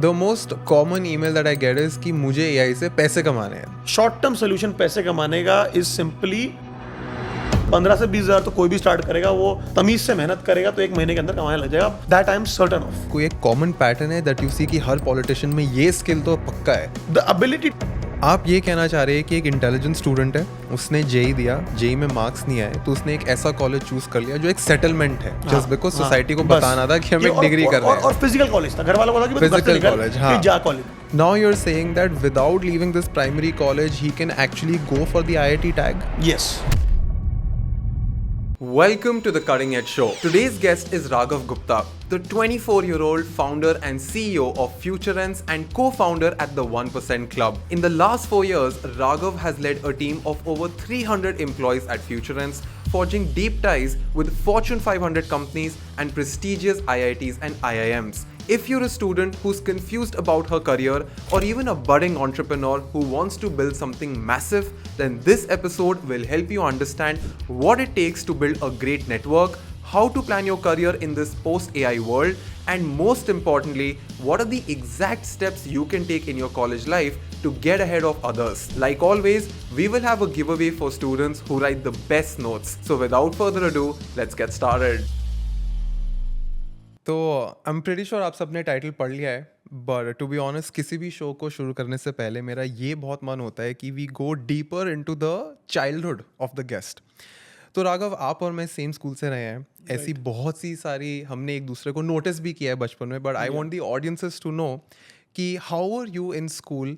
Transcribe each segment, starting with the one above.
The most common email that I get is कि मुझे AI से पैसे कमाने हैं. शॉर्ट टर्म सोल्यूशन पैसे कमाने का इज सिंपली 15 से 20 हज़ार तो कोई भी स्टार्ट करेगा, वो तमीज से मेहनत करेगा तो एक महीने के अंदर कमाने लग जाएगा. That I am certain of. कोई एक कॉमन पैटर्न है दैट यू सी कि हर पॉलिटिशियन में ये स्किल तो पक्का है. The ability. आप ये कहना चाह रहे हैं कि एक इंटेलिजेंट स्टूडेंट है, उसने जेई दिया, जेई में मार्क्स नहीं आए तो उसने एक ऐसा कॉलेज चूज कर लिया जो एक सेटलमेंट है, जस्ट बिकॉज सोसाइटी को बताना था कि हम एक डिग्री कर रहे हैं. और फिजिकल कॉलेज था, घर वालों को था कि फिजिकल कॉलेज. हाँ, जा college. Now you're saying that without leaving this primary college, he can actually go for the IIT tag? Yes. Welcome to the Cutting Edge Show. Today's guest is Raghav Gupta, the 24-year-old founder and CEO of FutureEns and co-founder at the 1% Club. In the last 4 years, Raghav has led a team of over 300 employees at FutureEns, forging deep ties with Fortune 500 companies and prestigious IITs and IIMs. If you're a student who's confused about her career or even a budding entrepreneur who wants to build something massive, then this episode will help you understand what it takes to build a great network, how to plan your career in this post-AI world, and most importantly, what are the exact steps you can take in your college life to get ahead of others. Like always, we will have a giveaway for students who write the best notes. So without further ado, let's get started. तो I am pretty sure आप सबने title पढ़ लिया है, but to be honest किसी भी show को शुरू करने से पहले मेरा ये बहुत मन होता है कि we go deeper into the childhood of the guest. तो राघव, आप और मैं सेम स्कूल से रहे हैं. ऐसी बहुत सी सारी हमने एक दूसरे को नोटिस भी किया है बचपन में, but I want the audiences to know कि how are you in school.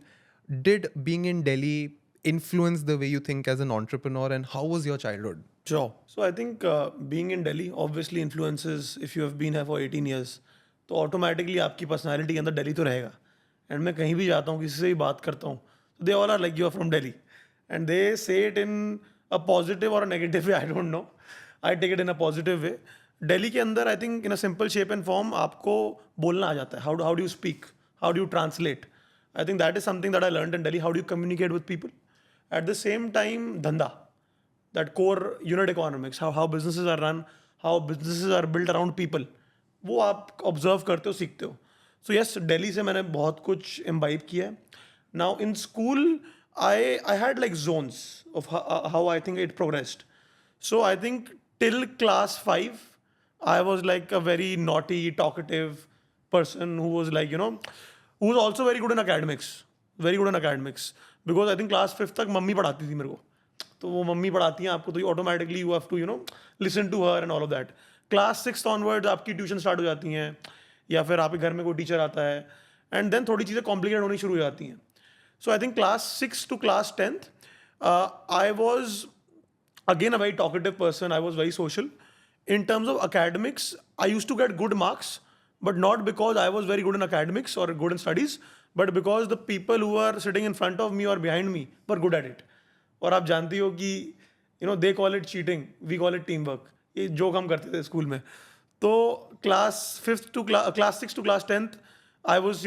Did being in Delhi influence the way you think as an entrepreneur, and how was your childhood? Sure. So I think being in Delhi obviously influences. If you have been here for 18 years, तो automatically आपकी personality के अंदर दिल्ली तो रहेगा. And मैं कहीं भी जाता हूँ, किसी से भी बात करता हूँ, तो they all are like you are from Delhi, and they say it in a positive और a negative way. I don't know. I take it in a positive way. Delhi के अंदर I think in a simple shape and form आपको बोलना आ जाता है. How do you speak, how do you translate. I think that is something that I learned in Delhi. How do you communicate with people. At the same time, dhanda, that core unit economics, how businesses are run, how businesses are built around people, वो आप observe करते हो, सीखते हो. So yes, Delhi से मैंने बहुत कुछ इम्बाइब किया है. Now in school I had like zones of how I think it progressed. So I think till class 5 I was like a very naughty, talkative person who was like, who was also very good in academics. Very good in academics. Because I think class 5 तक mummy पढ़ाती थी मेरे को. तो वो mummy पढ़ाती हैं आपको, तो automatically you have to listen to her and all of that. Class 6 onwards आपकी ट्यूशन स्टार्ट हो जाती हैं, या फिर आपके घर में कोई टीचर आता है, एंड देन थोड़ी चीज़ें कॉम्प्लिकेट होनी शुरू हो जाती हैं. So I think class 6 to class 10th I was again a very talkative person. I was very social. In terms of academics, I used to get good marks, but not because I was very good in academics or good in studies, but because the people who are sitting in front of me or behind me were good at it. और आप जानती हो कि they call it cheating, we call it teamwork. ये joke हम करते थे school में. तो class 6 to class 10th, I was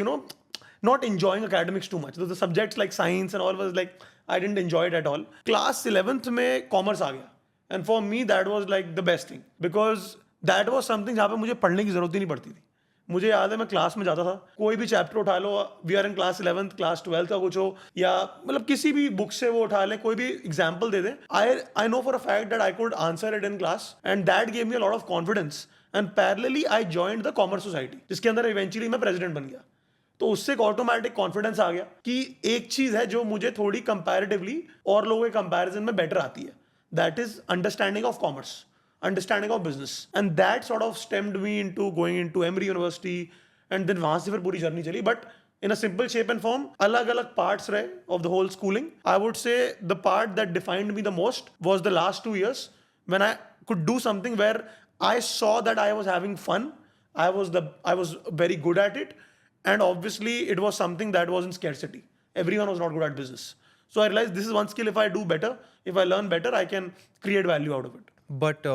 not enjoying academics too much. The subjects like science and all was like I didn't enjoy it at all. Class 11th में commerce आ गया, and for me that was like the best thing, because that was something जहाँ पे मुझे पढ़ने की ज़रूरत ही नहीं पड़ती थी. मुझे याद है मैं क्लास में जाता था, कोई भी चैप्टर उठा लो, we are in class 11th, class 12th का कुछ हो, या मतलब किसी भी बुक से वो उठा लें, कोई भी एग्जाम्पल दे दें, I know for a fact that I could answer it in class, and that gave me a lot of confidence. And parallelly I joined the commerce society, जिसके अंदर इवेंचुअली मैं प्रेसिडेंट बन गया. तो उससे एक ऑटोमेटिक कॉन्फिडेंस आ गया कि एक चीज है जो मुझे थोड़ी कंपैरेटिवली और लोगों के कंपैरिजन में बेटर आती है. That is understanding of commerce, understanding of business, and that sort of stemmed me into going into Emory university, and then वहां से फिर पूरी जर्नी चली. But in a simple shape and form अलग अलग पार्ट्स रहे of the whole schooling. I would say the part that defined me the most was the last 2 years when I could do something where I saw that I was having fun. I was very good at it, and obviously it was something that was in scarcity. Everyone was not good at business. So I realized this is one skill. If I do better, if I learn better, I can create value out of it. But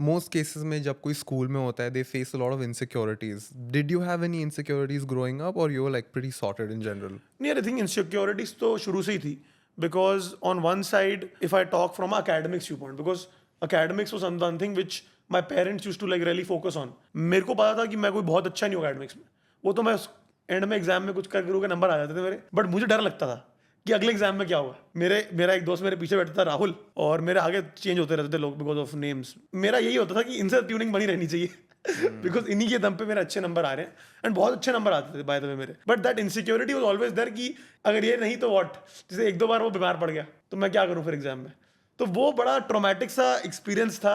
most cases में जब कोई school में होता है, they face a lot of insecurities. Did you have any insecurities growing up, or you were like pretty sorted in general? I think insecurities तो शुरू से ही थी, because on one side, if I talk from academics viewpoint, because academics was something which my parents used to like really focus on. मेरे को पता था कि मैं कोई बहुत अच्छा नहीं हूँ academics में. वो तो मैं एंड में एग्जाम में कुछ करके नंबर आ जाते थे मेरे, बट मुझे डर लगता था कि अगले एग्जाम में क्या होगा। मेरा एक दोस्त मेरे पीछे बैठा था, राहुल, और मेरे आगे चेंज होते रहते थे लोग बिकॉज ऑफ नेम्स। मेरा यही होता था कि इनसे ट्यूनिंग बनी रहनी चाहिए बिकॉज इन्हीं के दम पे मेरे अच्छे नंबर आ रहे हैं, एंड बहुत अच्छे नंबर आते थे बाय द वे मेरे। But that insecurity was always there कि अगर ये नहीं तो व्हाट, जैसे एक दो बार वो बीमार पड़ गया तो मैं क्या करूं फिर एग्जाम में। तो वो बड़ा ट्रॉमेटिक सा एक्सपीरियंस था,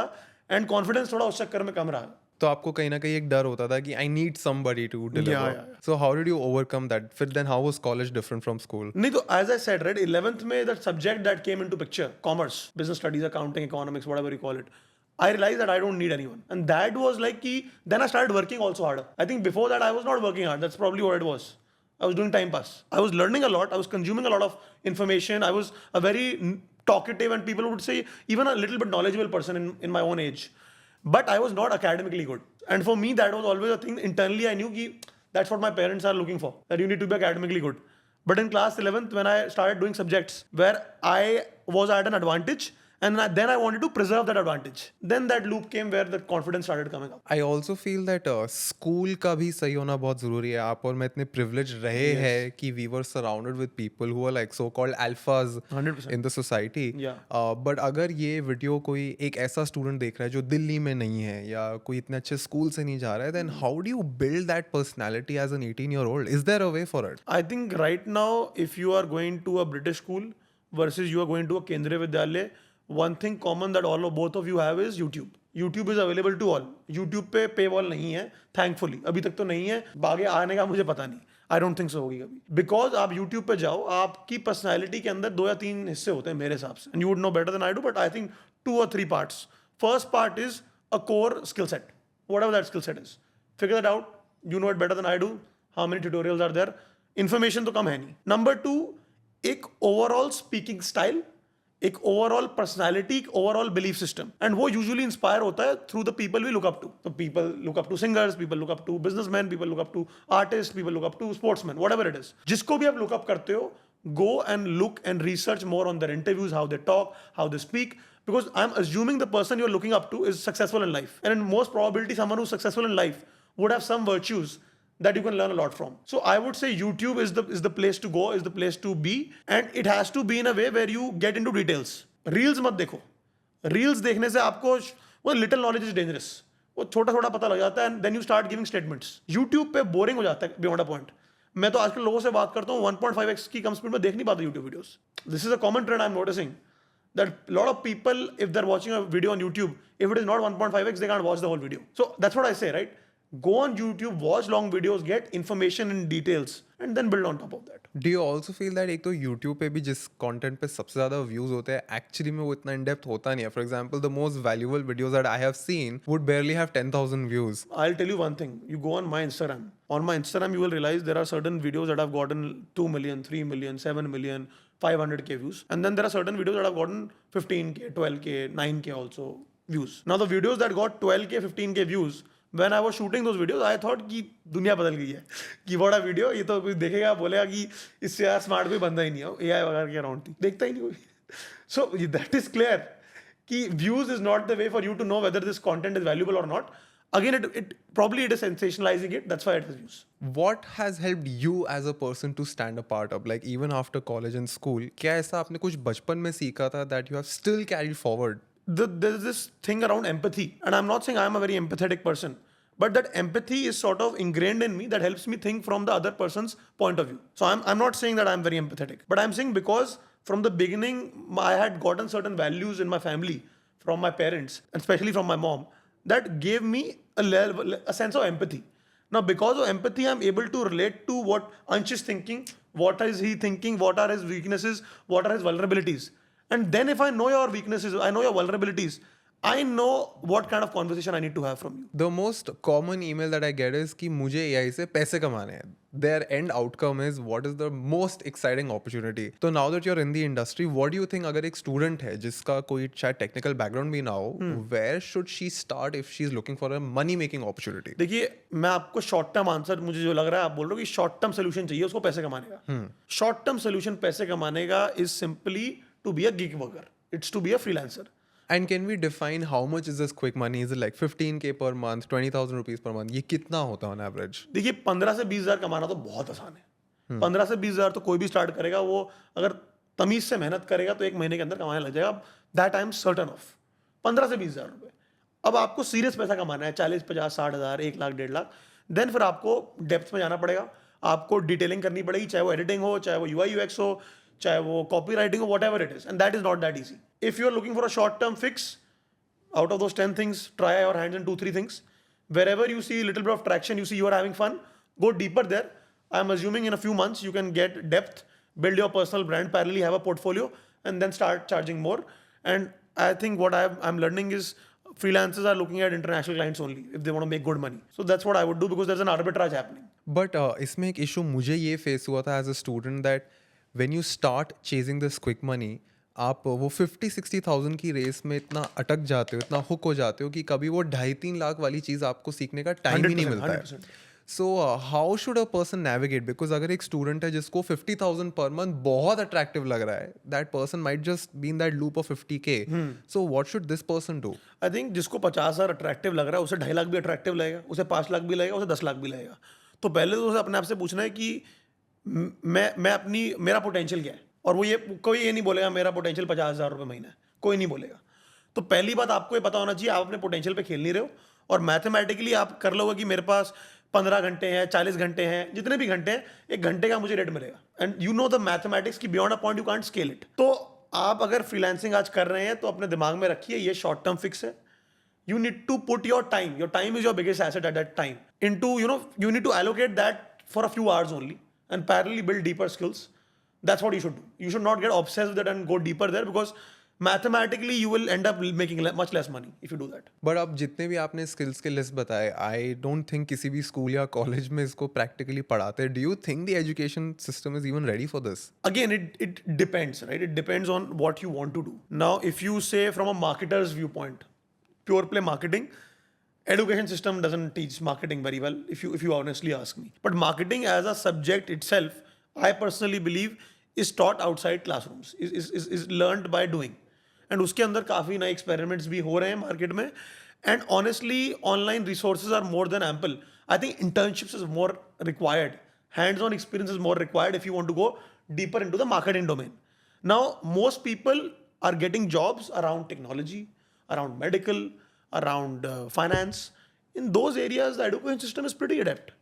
एंड कॉन्फिडेंस थोड़ा उस चक्कर में कम रहा। तो आपको कहीं ना कहीं एक डर होता था कि I need somebody to deliver. So how did you overcome that? फिर then how was college different from school? नहीं, तो as I said right, 11th में that subject that came into picture, commerce, business studies, accounting, economics, whatever you call it, I realized that I don't need anyone, and that was like कि then I started working also harder. I think before that I was not working hard. That's probably what it was. I was doing time pass. I was learning a lot. I was consuming a lot of information. I was a very talkative, and people would say even a little bit knowledgeable person in my own age. But I was not academically good. And for me, that was always a thing. Internally, I knew that that's what my parents are looking for, that you need to be academically good. But in class 11th, when I started doing subjects where I was at an advantage, and then I wanted to preserve that advantage, then that loop came where the confidence started coming up. I also feel that school का भी सही होना बहुत जरूरी है। आप और मैं इतने प्रिविलेज रहे हैं कि we were surrounded with people who are like so called alphas 100%. In the society. But अगर ये वीडियो कोई एक ऐसा स्टूडेंट देख रहा है जो दिल्ली में नहीं है या कोई इतने अच्छे स्कूल से नहीं जा रहा है, then how do you build that personality as an 18-year-old? Is there a way for it? I think right now, if you are going to a British school versus you are going to a Kendriya Vidyalaya, one thing common that both of you have is YouTube. YouTube is available to all. YouTube पे paywall नहीं है, thankfully. अभी तक तो नहीं है, आगे आने का मुझे पता नहीं। I don't think so होगी कभी। Because आप YouTube पे जाओ, आपकी personality के अंदर 2 या 3 हिस्से होते हैं मेरे हिसाब से। And you would know better than I do, but I think 2 or 3 parts. First part is a core skill set, whatever that skill set is. Figure that out. You know it better than I do. How many tutorials are there? Information तो कम है नहीं। Number 2, एक overall speaking style, एक overall personality, एक overall belief system, and वो usually inspire होता है through the people we look up to. तो people look up to singers, people look up to businessman, people look up to artist, people look up to sportsman, whatever it is. जिसको भी आप look up करते हो, go and look and research more on their interviews, how they talk, how they speak, because I'm assuming the person you're looking up to is successful in life, and in most probability someone who's successful in life would have some virtues that you can learn a lot from. So I would say YouTube is the place to go, is the place to be, and it has to be in a way where you get into details. Reels मत देखो। Reels देखने से आपको वो little knowledge is dangerous. वो छोटा छोटा पता लग जाता है, and then you start giving statements. YouTube पे boring हो जाता है beyond a point. मैं तो आजकल लोगों से बात करता हूँ 1.5x की कम स्पीड में देख नहीं पाता YouTube videos. This is a common trend I'm noticing, that a lot of people, if they're watching a video on YouTube, if it is not 1.5x, they can't watch the whole video. So that's what I say, right? Go on YouTube, watch long videos, get information in details, and then build on top of that. Do you also feel that एक तो YouTube पे भी जिस content पे सबसे ज़्यादा views होते हैं, actually में वो इतना in depth होता नहीं है? For example, the most valuable videos that I have seen would barely have 10,000 views. I'll tell you one thing. You go on my Instagram. On my Instagram, you will realize there are certain videos that have gotten 2 million, 3 million, 7 million, 500k views. And then there are certain videos that have gotten 15k, 12k, 9k also views. Now the videos that got 12k, 15k views, when I was shooting those videos, I thought कि दुनिया बदल गई है, कि बड़ा video, ये तो कोई देखेगा बोलेगा कि इससे यार स्मार्ट कोई बंदा ही नहीं है, AI वगैरह के अराउंड थी, देखता ही नहीं कोई। So that is clear कि views is not the way for you to know whether this content is valuable or not. Again, it is sensationalizing it. That's why it has views. What has helped you as a person to stand apart up, like even after college and school? क्या ऐसा आपने कुछ बचपन में सीखा था that you have still carried forward? There's this thing around empathy, and I'm not saying I'm a very empathetic person, but that empathy is sort of ingrained in me that helps me think from the other person's point of view. So I'm not saying that I'm very empathetic, but I'm saying because from the beginning I had gotten certain values in my family from my parents, and especially from my mom, that gave me a sense of empathy. Now, because of empathy, I'm able to relate to what Ansh is thinking, what is he thinking, what are his weaknesses, what are his vulnerabilities. And then if I know your weaknesses, I know your vulnerabilities, I know what kind of conversation I need to have from you. The most common email that I get is कि मुझे AI से पैसे कमाने हैं. Their end outcome is what is the most exciting opportunity. So now that you're in the industry, what do you think अगर एक student है जिसका कोई शायद technical background भी ना हो, where should she start if she's looking for a money making opportunity? देखिए, मैं आपको शॉर्ट टर्म आंसर, मुझे जो लग रहा है आप बोल रहे हो कि शॉर्ट टर्म सोल्यूशन चाहिए उसको पैसे कमाने का. शॉर्ट टर्म सोल्यूशन पैसे कमाने का is simply to be a gig worker. It's to be a freelancer. And can we define how much is this quick money? Is it like 15K per month, 20,000 rupees per month? ये कितना होता है on average? देखिए 15 से 20 हज़ार कमाना तो बहुत आसान है। 15 से 20 हज़ार तो कोई भी स्टार्ट करेगा, वो अगर तमीज से मेहनत करेगा तो एक महीने के अंदर कमाने लग जाएगा। That I am certain of. 15 से 20 हज़ार रुपये। अब आपको सीरियस पैसा कमाना है 40, 50, 60 हज़ार, 1 लाख, 1.5 लाख, देन फिर आपको डेप्थ में जाना पड़ेगा, आपको डिटेलिंग करनी पड़ेगी, चाहे वो एडिटिंग हो, चाहे वो UI UX हो, चाहे वो कॉपी राइटिंग हो, whatever it is, and that is not that easy. If you are looking for a short term fix, out of those 10 things, try your hands in 2-3 things. Wherever you see a little bit of traction, you see you are having fun, go deeper there. I'm assuming in a few months you can get depth, build your personal brand, parallelly have a portfolio, and then start charging more. And I think what I'm learning is freelancers are looking at international clients only if they want to make good money. So that's what I would do, because there's an arbitrage happening. But इसमें एक issue मुझे ये face हुआ था as a student, that when you start chasing this quick money, आप वो 50-60,000 की race में इतना अटक जाते हो, इतना हुक हो जाते हो कि कभी वो 2.5-3 लाख वाली चीज़ आपको सीखने का टाइम ही नहीं मिलता है। 100%. So how should a person navigate? Because अगर एक स्टूडेंट है जिसको 50,000 पर मंथ बहुत अट्रैक्टिव लग रहा है, that person might just be in that loop of 50K. So what should this person do? I think जिसको 50 हज़ार अट्रैक्टिव लग रहा है, उसे 2.5 लाख भी अट्रैक्टिव लगेगा, उसे 5 लाख भी लगेगा, उसे 10 लाख भी लगेगा। तो पहले तो उसे अपने आप से पूछना है कि मेरा पोटेंशियल क्या है। और वो कोई ये नहीं बोलेगा मेरा पोटेंशियल 50,000 रुपये महीना है, कोई नहीं बोलेगा। तो पहली बात आपको ये पता होना चाहिए, आप अपने पोटेंशियल पे खेल नहीं रहे हो, और मैथमेटिकली आप कर लोगे कि मेरे पास 15 घंटे हैं, 40 घंटे हैं, जितने भी घंटे हैं, 1 घंटे का मुझे रेट मिलेगा। And you know the mathematics की beyond a point you can't scale it. तो आप अगर फ्रीलांसिंग आज कर रहे हैं तो अपने दिमाग में रखिए ये शॉर्ट टर्म फिक्स है। You need to put your time is your biggest asset at that time, into, you need to allocate that for a few hours only, and parallelly build deeper skills. That's what you should do. You should not get obsessed with it and go deeper there, because mathematically you will end up making much less money if you do that. But अब जितने भी आपने skills के list बताए, I don't think किसी भी school या college में इसको प्रैक्टिकली पढ़ाते। Do you think the education system is even ready for this? Again, it depends, right? It depends on what you want to do. Now, if you say from a marketer's viewpoint, pure play marketing, education system doesn't teach marketing very well, if you honestly ask me. But marketing as a subject itself, I personally believe, is taught outside classrooms, is learned by doing. And उसके अंदर काफ़ी नए experiments भी हो रहे हैं market में. And honestly, online resources are more than ample. I think internships is more required. Hands-on experience is more required if you want to go deeper into the marketing domain. Now, most people are getting jobs around technology, around medical, around finance. In those areas, the education system is pretty adept.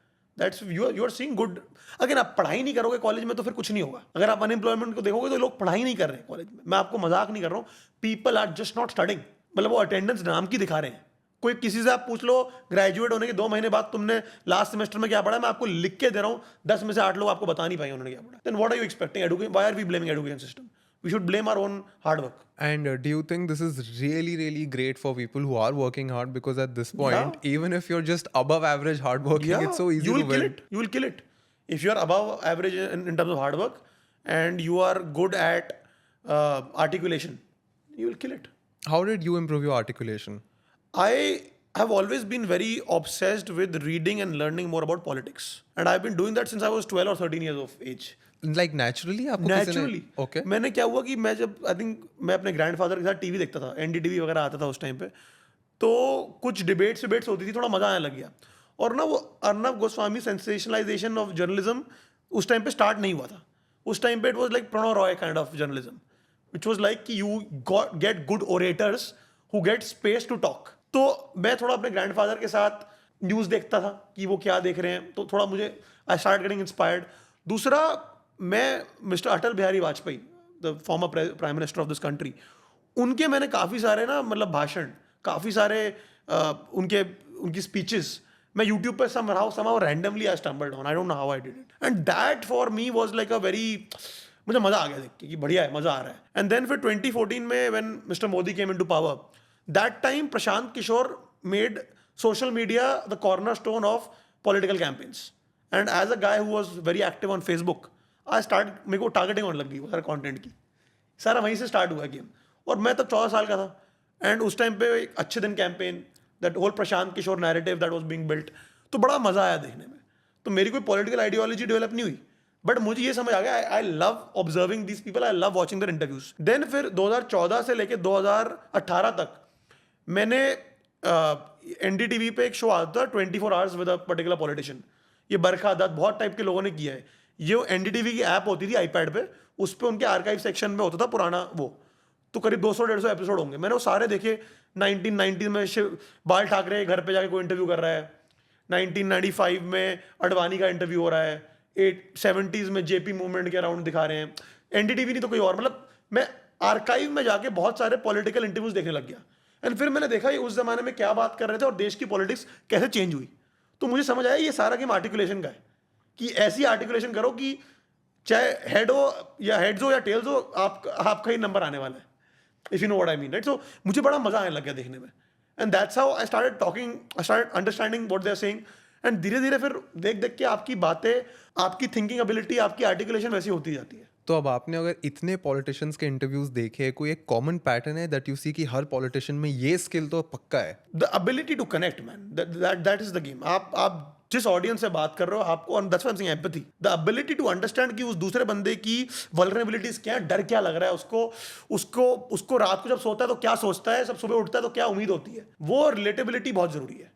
That's you are seeing good. Again, आप पढ़ाई नहीं करोगे college में तो फिर कुछ नहीं होगा। अगर आप अनएम्प्लॉयमेंट को देखोगे तो लोग पढ़ाई नहीं कर रहे हैं कॉलेज में। मैं आपको मजाक नहीं कर रहा हूँ। People are just not studying. मतलब वो अटेंडेंस नाम की दिखा रहे हैं। कोई किसी से आप पूछ लो ग्रेजुएट होने के 2 महीने बाद तुमने लास्ट सेमेस्टर में क्या पढ़ा, मैं आपको लिख के दे रहा हूँ, 10 में से 8 लोग आपको बता नहीं पाएंगे उन्होंने क्या पढ़ा। Then what are you expecting? Why are we blaming education system? We should blame our own hard work. And do you think this is really, really great for people who are working hard? Because at this point, even if you're just above average hardworking, it's so easy you will to kill win. it. You will kill it. If you are above average in terms of hard work and you are good at articulation, you will kill it. How did you improve your articulation? I have always been very obsessed with reading and learning more about politics. And I've been doing that since I was 12 or 13 years of age. Like naturally? आपको किसी ने? Naturally. Okay. मैंने क्या हुआ कि मैं जब I think मैं अपने ग्रैंडफादर के साथ टीवी देखता था, NDTV वगैरह आता था उस टाइम पे, तो कुछ डिबेट्स होती थी, थोड़ा मजा आने लग गया। और ना वो Arnab Goswami sensationalisation of journalism उस टाइम पे स्टार्ट नहीं हुआ था। उस टाइम पे it was like Prannoy Roy kind of journalism, which was like कि you get good orators who get space to talk. तो मैं थोड़ा अपने ग्रैंडफादर के साथ न्यूज़ देखता था कि वो क्या देख रहे हैं, तो थोड़ा मुझे आई स्टार्ट गेटिंग इंस्पायर्ड। दूसरा, मैं mister Atal Bihari Vajpayee, the former prime minister of this country, उनके मैंने काफ़ी सारे ना मतलब भाषण, काफ़ी सारे उनकी स्पीचेस मैं यूट्यूब पे somehow randomly I stumbled on. I don't know how I did it. And that for me was like a very, मुझे मज़ा आ गया देख के कि बढ़िया है, मज़ा आ रहा है. And then फिर 2014 में when Mr. Modi came into power, that time Prashant Kishor made social media the cornerstone of political campaigns. And as a guy who was very active on Facebook, मेरे को टारगेटिंग होने लग गई सारे कंटेंट की, सारा वहीं से स्टार्ट हुआ गेम. और मैं तब 14 साल का था. एंड उस टाइम पे एक अच्छे दिन campaign, that whole Prashant Kishor narrative that was being built, तो बड़ा मज़ा आया देखने में. तो मेरी कोई पॉलिटिकल आइडियोलॉजी डेवलप नहीं हुई, बट मुझे ये समझ आ गया, I love observing these people, I love watching their interviews. Then फिर 2014 से लेके 2018 तक मैंने एनडीटीवी पे एक शो आता था 24 hours with a particular politician. ये बरखा दत्त बहुत टाइप के लोगों ने किया है. ये एनडीटीवी की ऐप होती थी आईपैड पे, उस पर उनके आर्काइव सेक्शन में होता था पुराना वो, तो करीब 200-150 एपिसोड होंगे. मैंने वो सारे देखे. 1990 में बाल ठाकरे घर पे जाके कोई इंटरव्यू कर रहा है. 1995 में अडवाणी का इंटरव्यू हो रहा है. 70s में जेपी मूवमेंट के अराउंड दिखा रहे हैं. एनडीटीवी नहीं तो कोई और. मतलब मैं आर्काइव में जाके बहुत सारे पॉलिटिकल इंटरव्यूज देखने लग गया. एंड फिर मैंने देखा ये उस जमाने में क्या बात कर रहे थे और देश की पॉलिटिक्स कैसे चेंज हुई. तो मुझे समझ आया ये सारा गेम आर्टिकुलेशन का है, कि ऐसी आर्टिकुलेशन करो कि चाहे हेड हो या हेड्स हो या टेल्स हो, आपका ही नंबर आने वाला है. If you know what I mean, right. So मुझे बड़ा मजा आने लग गया देखने में. And that's how I started talking, I started understanding what they are saying. And धीरे धीरे फिर देख देख के आपकी बातें, आपकी थिंकिंग एबिलिटी, आपकी आर्टिकुलेशन वैसी होती जाती है. तो अब आपने अगर इतने पॉलिटिशियंस के इंटरव्यूज देखे, कोई एक कॉमन पैटर्न है दैट यू सी कि हर पॉलिटिशियन में ये स्किल तो पक्का है? The ability to connect, man, that is the game. आप जिस ऑडियंस से बात कर रहे हो, आपको, that's why I am saying empathy, the ability to understand कि उस दूसरे बंदे की वल्नरेबिलिटीज क्या है, डर क्या लग रहा है उसको, उसको रात को जब सोता है तो क्या सोचता है, सब सुबह उठता है तो क्या उम्मीद होती है. वो रिलेटेबिलिटी बहुत जरूरी है.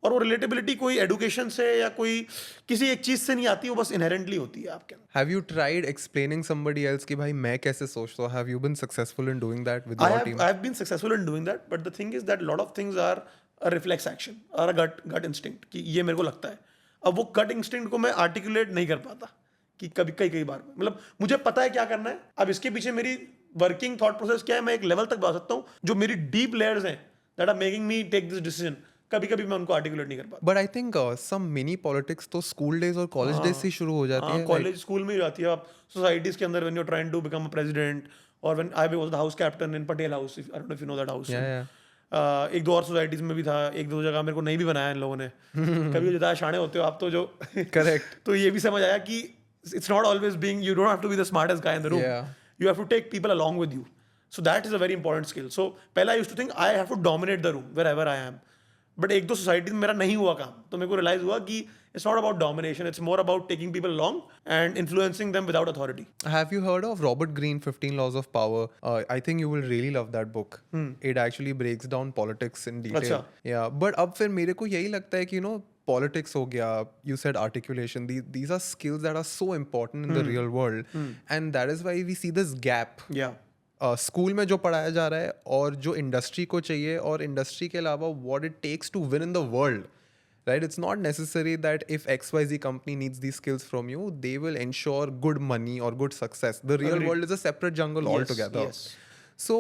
और वो रिलेटेबिलिटी कोई एडुकेशन से या कोई किसी एक चीज से नहीं आती, वो बस इनहेरेंटली होती है आपके अंदर. Have you tried explaining somebody else कि भाई मैं कैसे सोचता हूँ? Have you been successful in doing that with your team? I have been successful in doing that, but the thing is that a lot of things are a reflex action or a gut instinct कि ये मेरे को लगता है. अब वो gut instinct को मैं articulate नहीं कर पाता, कि कभी कई बार, मतलब मुझे पता है क्या करना है. अब इसके पीछे मेरी वर्किंग थॉट प्रोसेस क्या है, मैं एक लेवल तक बता सकता हूँ. जो मेरी डीप लेयर्स हैं that are making me take this decision, कभी कभी मैं उनको आर्टिकुलेट नहीं कर पाता. But I think some mini politics तो स्कूल डेज और कॉलेज डेज से शुरू हो जाती है. कॉलेज स्कूल में ही जाती है. आप सोसाइटीज के अंदर when you are trying to become a president, और when I was the house captain in Patel house, I don't know if you know that house. एक दो और सोसाइटीज में भी था, एक दो जगह मेरे को नहीं भी बनाया इन लोगों ने. कभी ज़्यादा शाणे होते हो आप तो, जो करेक्ट. तो ये भी समझ आया कि it's not always being, you don't have to be the smartest guy in the room, you have to take people along with you. So that is a very important skill. So पहले I used to think I have to dominate the room wherever I am. But एक दो society में मेरा नहीं हुआ काम, तो मेरे को रियलाइज हुआ कि it's not about domination, it's more about taking people along and influencing them without authority. Have you heard of Robert Greene 15 Laws of Power? I think you will really love that book. It actually breaks down politics in detail. अच्छा. Yeah, but अब फिर मेरे को यही लगता है कि you know politics हो गया, you said articulation, these are skills that are so important in the real world, and that is why we see this gap. Yeah. School में जो पढ़ाया जा रहा है और जो इंडस्ट्री को चाहिए, और इंडस्ट्री के अलावा what it takes to win in the world, right? It's not necessary that if XYZ company needs these skills from you, they will ensure good money or good success. The real Agreed. world is a separate jungle altogether. Yes. So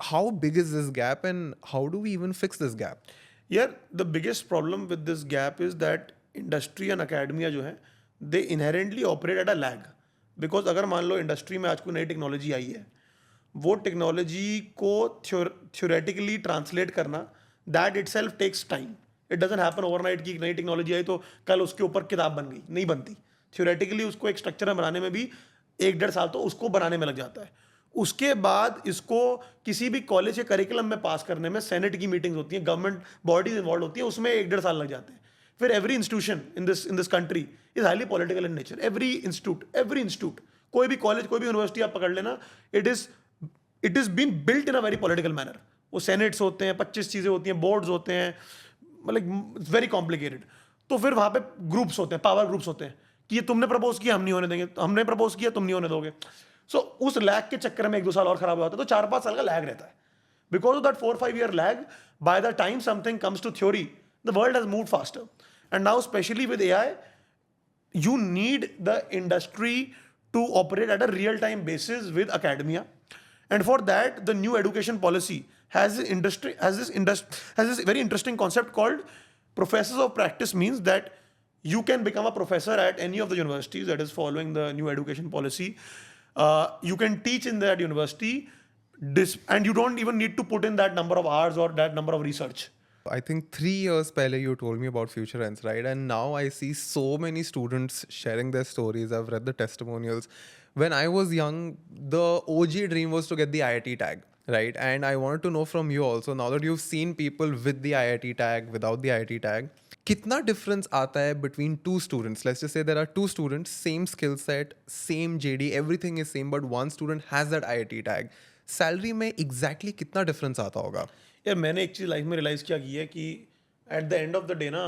how big is this gap, and how do we even fix this gap? Yeah, the biggest problem with this gap is that industry and academia जो है, they inherently operate at a lag. Because अगर मान लो industry में आज कोई नई technology आई है, वो टेक्नोलॉजी को थ्योरेटिकली ट्रांसलेट करना, that itself takes time. It doesn't happen overnight कि नई टेक्नोलॉजी आई तो कल उसके ऊपर किताब बन गई. नहीं बनती. थ्योरेटिकली उसको एक स्ट्रक्चर में बनाने में भी 1-1.5 साल तो उसको बनाने में लग जाता है. उसके बाद इसको किसी भी कॉलेज के करिकुलम में पास करने में सेनेट की मीटिंग्स होती हैं, गवर्नमेंट बॉडीज इन्वॉल्व होती हैं, उसमें 1-1.5 साल लग जाते हैं. फिर every institution in this country is highly political in nature. Every institute, कोई भी कॉलेज, कोई भी यूनिवर्सिटी आप पकड़ लेना, it is been built in a very political manner. वो सेनेट्स होते हैं, 25 चीज़ें होती हैं, बोर्ड्स होते हैं, मतलब इट्स वेरी कॉम्प्लिकेटेड. तो फिर वहाँ पे ग्रुप्स होते हैं, पावर ग्रुप्स होते हैं कि ये तुमने प्रपोज किया, हम नहीं होने देंगे, हमने प्रपोज किया, तुम नहीं होने दोगे. सो उस लैग के चक्कर में 1-2 साल और खराब हो जाता है. तो 4-5 साल का लैग रहता है. Because of that 4-5 year lag, by the time something comes to theory, the world has moved faster. And now specially with AI, you need the industry to operate at a real-time basis with academia. And for that, the new education policy has this very interesting concept called professors of practice. Means that you can become a professor at any of the universities that is following the new education policy. You can teach in that university, and you don't even need to put in that number of hours or that number of research. I think 3 years pehle you told me about Future Ends, right? And now I see so many students sharing their stories. I've read the testimonials. When I was young, the OG dream was to get the IIT tag, right? And I wanted to know from you also, now that you've seen people with the IIT tag, without the IIT tag, कितना difference आता है between two students? Let's just say there are two students, same skill set, same JD, everything is same, but one student has that IIT tag. Salary में exactly कितना difference आता होगा? यार मैंने एक चीज़ लाइफ में रियलाइज़ क्या की है कि at the end of the day ना,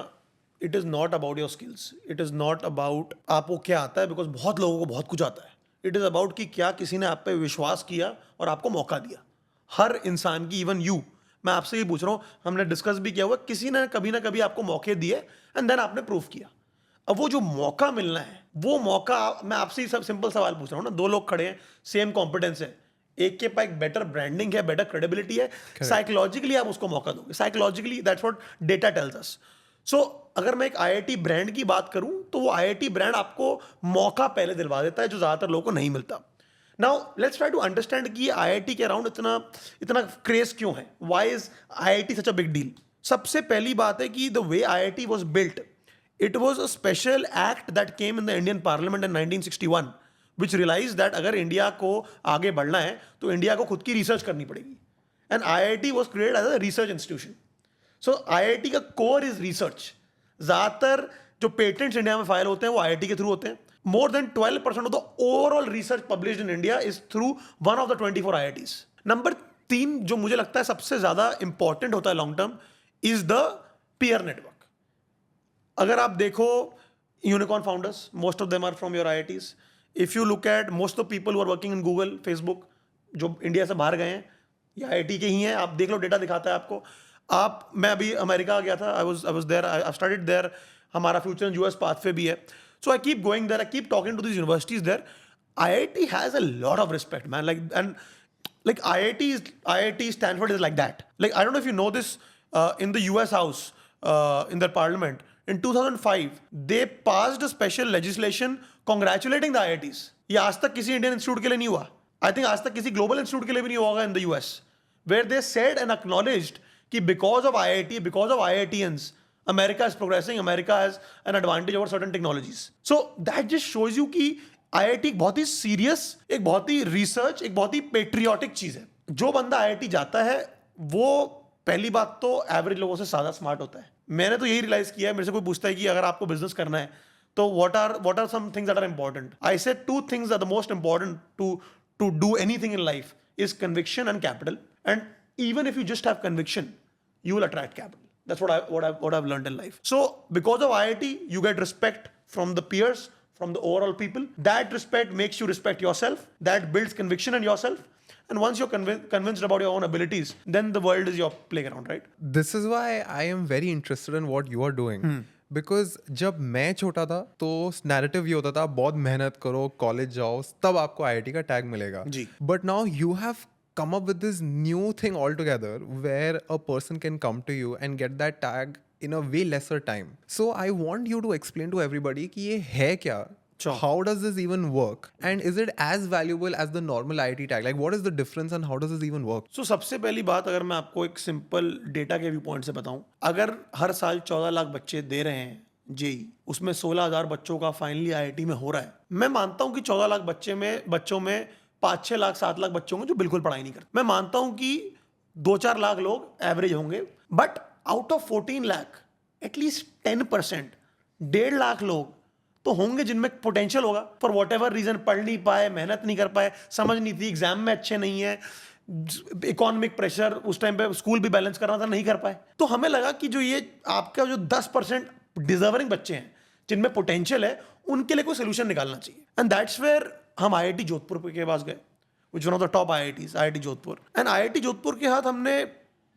it is not about your skills, it is not about आपको क्या आता है, बिकॉज बहुत लोगों को बहुत कुछ आता है। इट इज़ अबाउट कि क्या किसी ने आप पे विश्वास किया और आपको मौका दिया। हर इंसान की, इवन यू, मैं आपसे ये पूछ रहा हूँ, हमने डिस्कस भी किया हुआ, किसी ने कभी ना कभी आपको मौके दिए एंड देन आपने प्रूफ किया। अब वो जो मौका मिलना है, वो मौका, मैं आपसे ही सब सिंपल सवाल पूछ रहा हूँ ना, दो लोग खड़े हैं, सेम कॉम्पिटेंस है, एक के पास एक बेटर ब्रांडिंग है, बेटर क्रेडिबिलिटी है, साइकोलॉजिकली आप उसको मौका दोगे, psychologically that's what data tells us. So अगर मैं एक आईआईटी ब्रांड की बात करूं, तो वो आईआईटी ब्रांड आपको मौका पहले दिलवा देता है, जो ज़्यादातर लोगों को नहीं मिलता। Now let's try to understand कि आईआईटी के अराउंड इतना इतना क्रेज क्यों है, why is IIT such a big deal. सबसे पहली बात है कि the way IIT was built, it was a special act that came in the Indian parliament in 1961, which realize that अगर इंडिया को आगे बढ़ना है तो इंडिया को खुद की रिसर्च करनी पड़ेगी, and IIT was created as a research institution. So IIT का कोर इज रिसर्च। ज़्यादातर जो पेटेंट्स इंडिया में फाइल होते हैं वो आईआईटी के थ्रू होते हैं। More than 12% of the overall research published in India is through one of the 24 IITs. Number 3 जो मुझे लगता है सबसे ज्यादा इंपॉर्टेंट होता है long term, is the peer network. अगर आप देखो unicorn founders, most of them are from your IITs. If you look at most of people who are working in Google, Facebook, जो इंडिया से बाहर गए हैं, ये आईआईटी के ही हैं। आप देख लो, डेटा दिखाता है आपको। मैं अभी अमेरिका गया था, I was there, I studied there, हमारा फ्यूचर इन यूएस पाथवे भी है। So I keep going there, I keep talking to this universities there. IIT has a lot of respect, man, like, and like IIT Stanford is like that. Like, I don't know if you know this, in the US House, in their parliament in 2005 they passed a special legislation congratulating the IITs. ये आज तक किसी Indian institute के लिए नहीं हुआ। I think आज तक किसी ग्लोबल इंस्टीट्यूट के लिए भी नहीं होगा in the US, where they said and acknowledged कि because of IIT, because of IITians, America is progressing, America has an advantage over certain technologies. So that just shows you कि IIT एक बहुत ही serious, एक बहुत ही research, एक बहुत ही patriotic चीज है। जो बंदा आईआईटी जाता है वो पहली बात तो एवरेज लोगों से ज्यादा स्मार्ट होता है। मैंने तो यही रियलाइज किया है। मेरे से कोई पूछता है कि अगर आपको बिजनेस करना है तो what are some things that are important, I say 2 things are the most important to do anything in life, is conviction and capital. And even if you just have conviction, you will attract capital. That's what I've learned in life. So because of IIT, you get respect from the peers, from the overall people. That respect makes you respect yourself. That builds conviction in yourself. And once you're convinced about your own abilities, then the world is your playground, right? This is why I am very interested in what you are doing. Because जब मैं छोटा था तो narrative ये होता था, बहुत मेहनत करो, कॉलेज जाओ, तब आपको आईआईटी का टैग मिलेगा। जी। But now you have come up with this new thing altogether where a person can come to you and get that tag in a way lesser time. So I want you to explain to everybody कि ये है क्या? Sure. How does this even work? And is it as valuable as the normal IIT tag? Like, what is the difference and how does this even work? So सबसे पहली बात, अगर मैं आपको एक सिंपल डेटा के व्यू पॉइंट से बताऊं, अगर हर साल 14 लाख बच्चे दे रहे हैं जेई, उसमें 16,000 बच्चों का फाइनली आईआईटी में हो रहा है। मैं मानता हूं कि 14 लाख बच्चों में 5-6 लाख 7 लाख बच्चे होंगे जो बिल्कुल पढ़ाई नहीं करते। मैं मानता हूं कि 2-4 लाख लोग एवरेज होंगे, but out of 14 lakh at least 10%, 1.5 lakh लोग तो होंगे जिनमें पोटेंशियल होगा, फॉर वॉट एवर रीजन पढ़ नहीं पाए, मेहनत नहीं कर पाए, समझ नहीं थी, एग्जाम में अच्छे नहीं है, इकोनॉमिक प्रेशर, उस टाइम पे स्कूल भी बैलेंस करना था, नहीं कर पाए। तो हमें लगा कि जो ये आपका जो 10% डिजर्विंग बच्चे हैं जिनमें पोटेंशियल है, उनके लिए कोई सोल्यूशन निकालना चाहिए। एंड दैट्स वेयर हम आईआईटी जोधपुर के पास गए, which one of the top IITs, IIT Jodhpur. And IIT Jodhpur के साथ हमने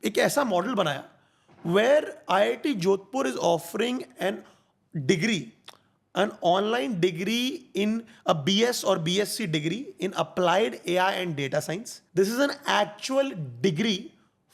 एक ऐसा मॉडल बनाया where IIT Jodhpur is offering an degree, an online degree in a BS or BSc degree in applied AI and data science. This is an actual degree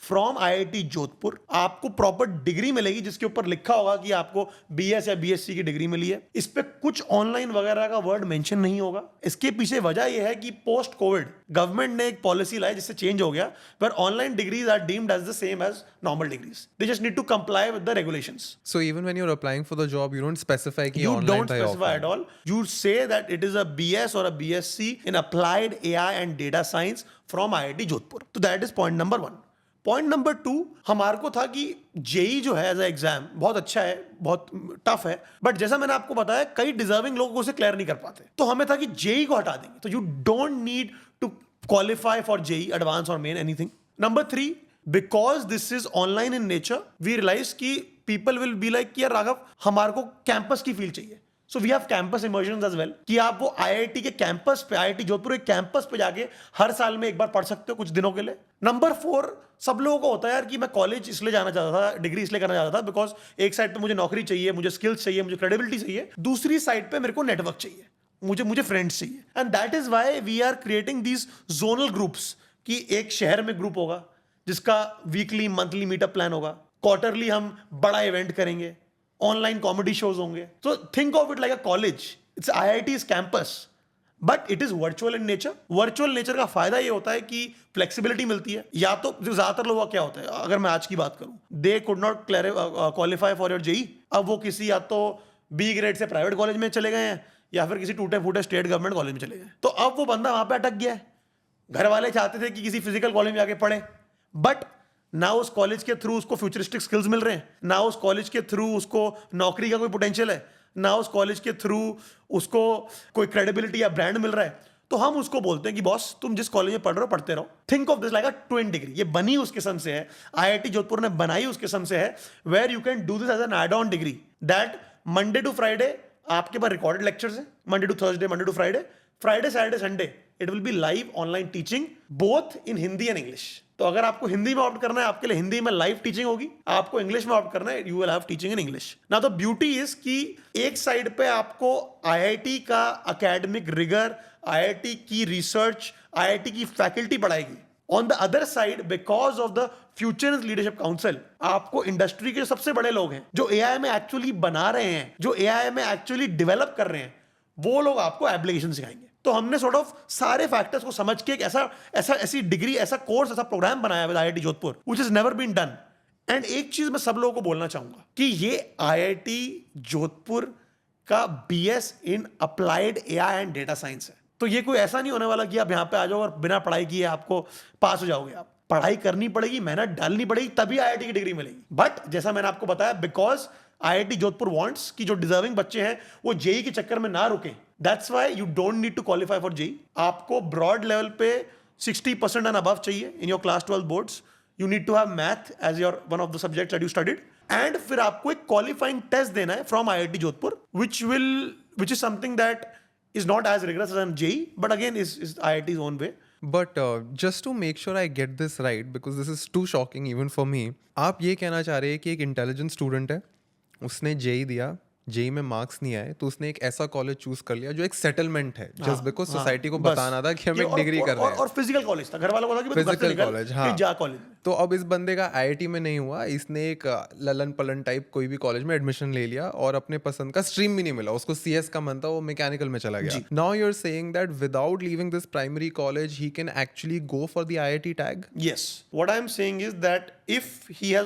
from IIT Jodhpur. आपको proper degree मिलेगी जिसके ऊपर लिखा होगा कि आपको BS या BSc की डिग्री मिली है। इस पे कुछ ऑनलाइन वगैरह का वर्ड मेंशन नहीं होगा। इसके पीछे वजह यह है कि पोस्ट कोविड गवर्नमेंट ने एक पॉलिसी लाई जिससे चेंज हो गया, पर online degrees are deemed as the same as normal degrees. They just need to comply with the regulations. So even when you're applying for the job, you don't specify कि You online don't था या specify offline. at all. You say that it is a BS or a BSc in applied AI and data science from IIT Jodhpur. So that is point number 1. Point number 2, हमारे को था कि JEE जो है as a exam बहुत अच्छा है, बहुत टफ है, बट जैसा मैंने आपको बताया कई डिजर्विंग लोग उसे क्लियर नहीं कर पाते, तो हमें था कि जेई को हटा देंगे, तो you don't need to qualify for JEE advance और main anything. Number 3, because this is online in nature, we realise कि पीपल विल बी लाइक कि यार राघव हमारे को कैंपस की फील चाहिए. So we have campus immersion as well, कि आप वो आईआईटी के कैंपस पे, आईआईटी जोधपुर के कैंपस पे जाके हर साल में एक बार पढ़ सकते हो कुछ दिनों के लिए. नंबर 4, सब लोगों को होता है यार कि मैं कॉलेज इसलिए जाना चाहता था, डिग्री इसलिए करना चाहता था बिकॉज एक साइड पे मुझे नौकरी चाहिए, मुझे स्किल्स चाहिए, मुझे क्रेडिबिलिटी चाहिए, दूसरी साइड पे मेरे को नेटवर्क चाहिए, मुझे फ्रेंड्स चाहिए. And that is why we are creating these zonal groups, कि एक शहर में ग्रुप होगा जिसका वीकली मंथली मीटअप प्लान होगा, क्वार्टरली हम बड़ा इवेंट करेंगे, ऑनलाइन कॉमेडी शोज होंगे. तो think of it like a college. It's IITs campus but it is virtual in nature. Virtual nature का फायदा ये होता है कि फ्लेक्सिबिलिटी मिलती है. या तो ज्यादातर लोगों का क्या होता है, अगर मैं आज की बात करूं, they could not qualify for your JEE, अब वो किसी या तो बी ग्रेड से प्राइवेट कॉलेज में चले गए हैं या फिर किसी टूटे फूटे स्टेट गवर्नमेंट कॉलेज में चले गए. तो अब वो बंदा वहां पे अटक गया है. घर वाले चाहते थे कि किसी फिजिकल कॉलेज में जाके पढ़े, बट ना उस कॉलेज के थ्रू उसको फ्यूचरिस्टिक स्किल्स मिल रहे हैं, ना उस कॉलेज के थ्रू उसको नौकरी का कोई पोटेंशियल है, ना उस कॉलेज के थ्रू उसको कोई क्रेडिबिलिटी या ब्रांड मिल रहा है. तो हम उसको बोलते हैं कि बॉस तुम जिस कॉलेज में पढ़ रहे हो पढ़ते रहो. Think of this like a twin degree. ये बनी उस किस्म से है, आईआईटी जोधपुर ने बनाई उस किस्म से है, where you can do this as an add on degree, that Monday to Friday आपके पास रिकॉर्डेड लेक्चर्स हैं, Monday to Thursday, Monday to Friday, Friday Saturday Sunday it will be live online teaching both in Hindi and English. तो अगर आपको हिंदी में opt करना है, आपके लिए हिंदी में लाइव टीचिंग होगी. आपको इंग्लिश में ऑप्ट करना है, you will have teaching in English. ना तो ब्यूटी इज कि एक साइड पे आपको आईआईटी का एकेडमिक रिगर, आईआईटी की रिसर्च, आईआईटी की फैकल्टी पढ़ाएगी. On the other side, because of the future leadership council, आपको इंडस्ट्री के सबसे बड़े लोग हैं जो एआई में एक्चुअली बना रहे हैं, जो एआई में एक्चुअली डेवलप कर रहे हैं, वो लोग आपको एप्लीकेशन सिखाएंगे. तो हमने सॉर्ट ऑफ सारे फैक्टर्स को समझ के एक ऐसी डिग्री, ऐसा कोर्स, ऐसा प्रोग्राम बनाया with IIT Jodhpur which is never been done. एंड एक चीज मैं सब लोगों को बोलना चाहूंगा कि ये आईआईटी जोधपुर का BS in applied AI and data science है. तो ये कोई ऐसा नहीं होने वाला कि आप यहाँ पे आ जाओ और बिना पढ़ाई किए आपको पास हो जाओगे. आप पढ़ाई करनी पड़ेगी, मेहनत डालनी पड़ेगी, तभी आईआईटी की डिग्री मिलेगी. बट जैसा मैंने आपको बताया, बिकॉज आईआईटी जोधपुर वांट्स कि जो डिजर्विंग बच्चे हैं वो जेई के चक्कर में ना रुके, that's why you don't need to qualify for JEE. आपको ब्रॉड लेवल पे 60% एंड अबव चाहिए in your class 12 boards. You need to have math as your one of the subjects that you studied, and फिर आपको एक qualifying test देना है from IIT Jodhpur which is something that is not as rigorous as JEE, but again is IIT's own way. But just to make sure I get this right, because this is too shocking even for me, आप ये कहना चाह रहे हैं कि एक intelligent student है, उसने जेई दिया, जेई में मार्क्स नहीं आए, तो उसने एक ऐसा कॉलेज चूज कर लिया जो एक सेटलमेंट है, जस्ट बिकॉज सोसाइटी को बताना था कि हम एक डिग्री कर रहे हैं. और फिजिकल कॉलेज था, घर वालों को था कि फिजिकल कॉलेज, हाँ, जा कॉलेज. तो अब इस बंदे का आईआईटी में नहीं हुआ, इसने एक ललन पलन टाइप कोई भी कॉलेज में एडमिशन ले लिया और अपने पसंद का स्ट्रीम भी नहीं मिला, उसको सीएस का मन था, वो मैकेनिकल में चला गया. Now you are saying that without leaving this primary college he can actually go for the IIT tag. Yes, what I am saying is that if he or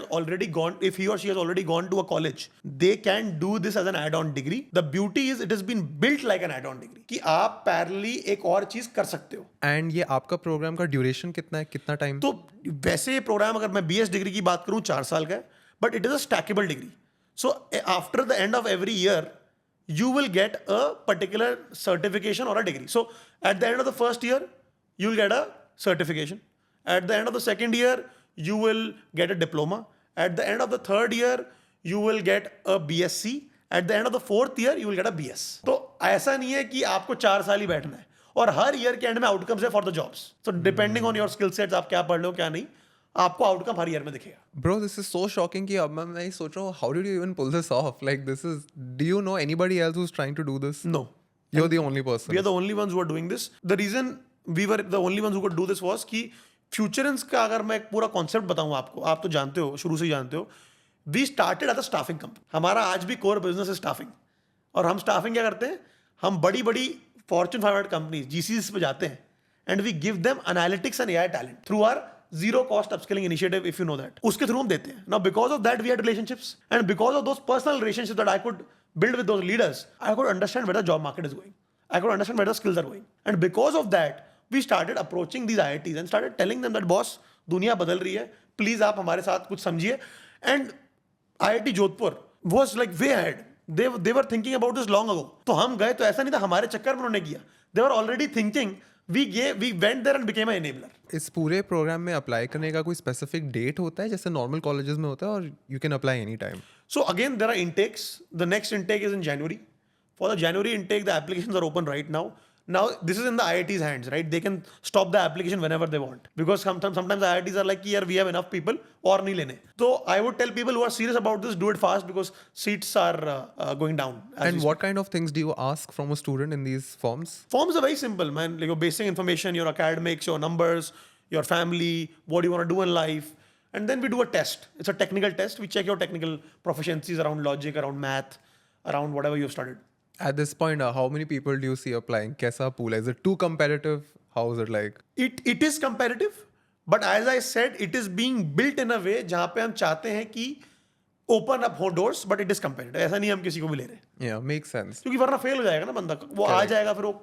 she has already gone to a college, they can do this as an add-on degree. The beauty is it has been built like an add-on degree कि आप parallelly एक और चीज कर सकते हो. And ये आपका प्रोग्राम का ड्यूरेशन कितना है, कितना टाइम? तो वैसे ये प्रोग्राम, अगर मैं बीएस डिग्री की बात करूं, 4 साल का है, but it is a stackable degree. So after the end of every year you will get a particular certification or a degree. So at the end of the first year, you will get a certification. At the end of the second year, you will get a diploma. At the end of the third year, you will get a BSc. At the end of the fourth year, you will get a BS. तो ऐसा नहीं है कि आपको 4 साल ही बैठना है, और हर ईयर के एंड में आउटकम्स है for the jobs. So depending on your skill sets, आप क्या पढ़ लो क्या नहीं, आपको आउटकम हर ईयर में दिखेगा. Bro, this is so shocking कि अब मैं सोच रहा हूँ, how did you even pull this off? Like this is, do you know anybody else who's trying to do this? No. You're the only person. We are the only ones who are doing this. The reason we were the only ones who could do this was कि फ्यूचरेंस का अगर मैं एक पूरा concept बताऊँ आपको, आप तो जानते हो, शुरू से ही जानते हो, we started as a staffing company. हमारा आज भी कोर बिजनेस है स्टाफिंग. और हम स्टाफिंग क्या करते हैं, हम बड़ी बड़ी फॉर्च्यून 500 कंपनीज जीसीसी पे जाते हैं and we give them analytics and AI talent through our zero cost upskilling initiative, if you know that. उसके थ्रू हम देते हैं. Now because of that we had relationships, and because of those personal relationships that I could build with those leaders, I could understand where the job market is going. I could understand where the skills are going. And because of that we started approaching these IITs and started telling them that boss, दुनिया बदल रही है, please आप हमारे साथ कुछ समझिए. And IIT Jodhpur was like way ahead. They were thinking about this long ago. तो हम गए तो ऐसा नहीं था हमारे चक्कर में उन्होंने किया. They were already thinking. We went there and became an enabler. इस पूरे प्रोग्राम में अप्लाई करने का कोई स्पेसिफिक डेट होता है जैसे नॉर्मल कॉलेजेस में होता है और you can apply any time? So again, there are intakes. The next intake is in January. For the January intake, the applications are open right now. Now, this is in the IIT's hands, right? They can stop the application whenever they want. Because sometimes IITs are like, here we have enough people, or nahi lene. So I would tell people who are serious about this, do it fast because seats are going down. And what kind of things do you ask from a student in these forms? Forms are very simple, man. Like your basic information, your academics, your numbers, your family, what do you want to do in life. And then we do a test. It's a technical test. We check your technical proficiencies around logic, around math, around whatever you've studied. At this point, how many people do you see applying? Kaisa pool है? Is it too competitive? How is it like? It is competitive, but as I said, it is being built in a way जहाँ पे हम चाहते हैं कि open up doors, but it is competitive. ऐसा नहीं हम किसी को भी ले रहे. Yeah, makes sense. क्योंकि वरना फेल हो जाएगा ना बंदा. वो आ जाएगा फिर वो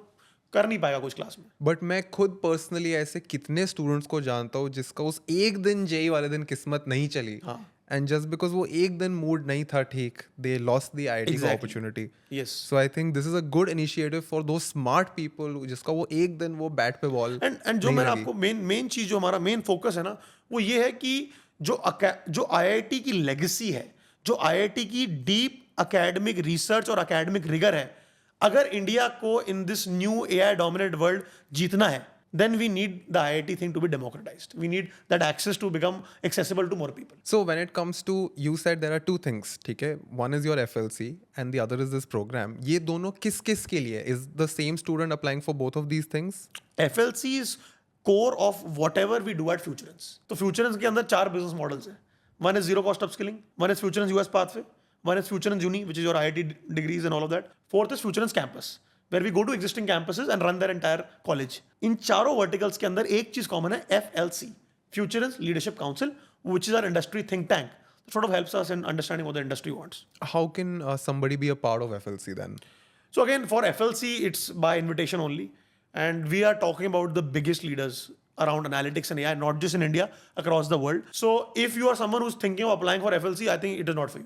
कर नहीं पाएगा कुछ क्लास में. बट मैं खुद पर्सनली ऐसे कितने स्टूडेंट्स को जानता हूँ जिसका उस एक दिन जेई वाले दिन किस्मत नहीं चली. हाँ. एंड जस्ट बिकॉज वो एक दिन मूड नहीं था ठीक, they lost the IIT opportunity. Yes. So I think this is a good initiative for दो स्मार्ट पीपल जिसका वो एक दिन वो बैट पे बॉल. एंड जो मैंने आपको मेन चीज जो हमारा मेन फोकस है ना वो ये है कि जो IIT की लेगेसी है, जो IIT की डीप एकेडमिक रिसर्च और एकेडमिक रिगर है, अगर इंडिया को in this new AI dominated world जीतना है, then we need the IIT thing to be democratized. We need that access to become accessible to more people. So when it comes to, you said there are two things, ठीक है? One is your FLC and the other is this program. ये दोनों किस के लिए? Is the same student applying for both of these things? FLC is core of whatever we do at Futurance. तो Futurance के अंदर 4 business models हैं. One is zero cost upskilling. One is Futurance US Pathway. One is Futurance Uni, which is your IIT degrees and all of that. Fourth is Futurance Campus, where we go to existing campuses and run their entire college. इन चारों verticals के अंदर एक चीज common है, FLC, Futurance Leadership Council, which is our industry think tank. It sort of helps us in understanding what the industry wants. How can somebody be a part of FLC then? So again, for FLC, it's by invitation only. And we are talking about the biggest leaders around analytics and AI, not just in India, across the world. So if you are someone who's thinking of applying for FLC, I think it is not for you.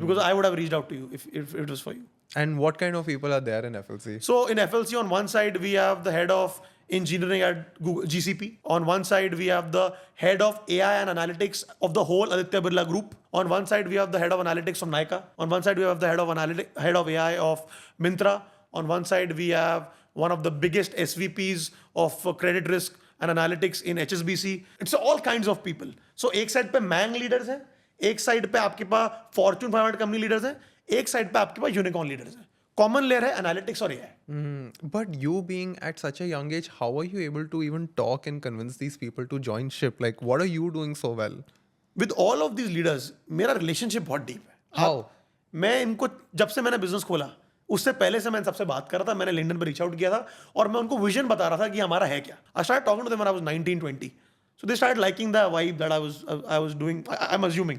Because I would have reached out to you if it was for you. And what kind of people are there in FLC? So in FLC, on one side, we have the head of engineering at Google, GCP. On one side, we have the head of AI and analytics of the whole Aditya Birla Group. On one side, we have the head of analytics from Nykaa. On one side, we have the head of AI of Myntra. On one side, we have one of the biggest SVPs of credit risk and analytics in HSBC. It's all kinds of people. So एक side पे Mang leaders हैं, एक side पे आपके पास Fortune 500 company leaders हैं, एक side पे आपके पास unicorn leaders हैं. Common layer है analytics और AI. But you being at such a young age, how are you able to even talk and convince these people to join ship? Like, what are you doing so well? With all of these leaders, मेरा relationship बहुत deep है. How? मैं इनको जब से मैंने business खोला, उससे पहले से मैं सबसे बात कर रहा था, मैंने लिंक्डइन पर रीच आउट किया था और मैं उनको विजन बता रहा था कि हमारा है क्या. I started talking to them when I was 19, 20. So they started liking the vibe that I was doing, I'm assuming.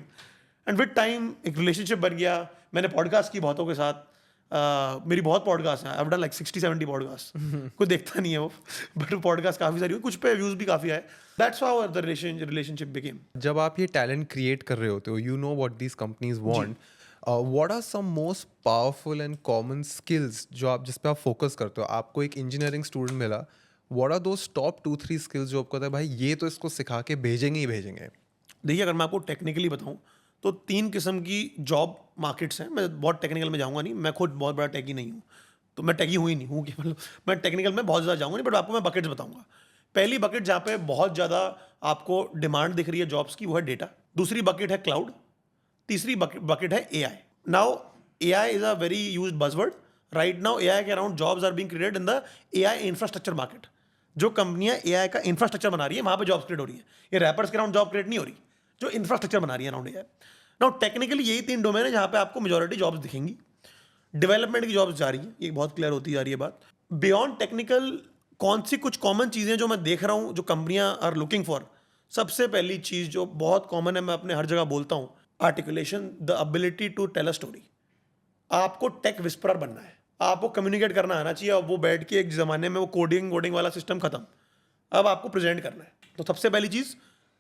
And with time एक relationship बन गया. मैंने पॉडकास्ट की बहुतों के साथ. मेरी बहुत पॉडकास्ट हैं. I've done like 60-70 podcast. कोई देखता नहीं है वो, बट पॉडकास्ट काफ़ी सारी हुई, कुछ पे व्यूज़ भी काफ़ी आए. That's how the relationship became. जब आप ये टैलेंट क्रिएट कर रहे होते हो, you know what these companies want. What are some most powerful and common skills जो आप जिस पे आप फोकस करते हो? आपको एक इंजीनियरिंग स्टूडेंट मिला, what are those top 2-3 skills जो आपको कहता है भाई ये तो इसको सिखा के भेजेंगे ही भेजेंगे? देखिए, अगर मैं आपको टेक्निकली बताऊं तो 3 किस्म की जॉब मार्केट्स हैं. मैं बहुत टेक्निकल में जाऊंगा नहीं, मैं खुद बहुत बड़ा टेकी नहीं हूँ, तो मैं टेकी हुई नहीं हूँ कि मतलब मैं टेक्निकल में बहुत ज़्यादा जाऊँगा नहीं, बट आपको मैं बकेट्स बताऊँगा. पहली बकेट जहाँ पे बहुत ज़्यादा आपको डिमांड दिख रही है जॉब्स की, वो है डेटा. दूसरी बकेट है क्लाउड. तीसरी बकेट है AI. Now AI is a very used buzzword. Right now AI के around jobs are being created in the AI infrastructure market. जो कंपनियां AI का इंफ्रास्ट्रक्चर बना रही है वहाँ पे जॉब्स क्रिएट हो रही है. ये रैपर्स के अराउंड जॉब क्रिएट नहीं हो रही, जो इंफ्रास्ट्रक्चर बना रही है अराउंड AI. नाउ टेक्निकली यही 3 डोमेन है जहाँ पे आपको मेजॉरिटी जॉब्स दिखेंगी. डेवलपमेंट की जॉब्स जा रही है, ये बहुत क्लियर होती जा रही है बात. बियॉन्ड टेक्निकल कौन सी कुछ कॉमन चीज़ें जो मैं देख रहा हूँ जो कंपनियां आर लुकिंग फॉर? सबसे पहली चीज़ जो बहुत कॉमन है, मैं अपने हर जगह बोलता हूँ, articulation, the ability to tell a story. आपको टेक विस्परर बनना है, आपको कम्युनिकेट करना आना चाहिए. और वो बैठ के एक ज़माने में वो कोडिंग वाला सिस्टम खत्म, अब आपको प्रेजेंट करना है. तो सबसे पहली चीज़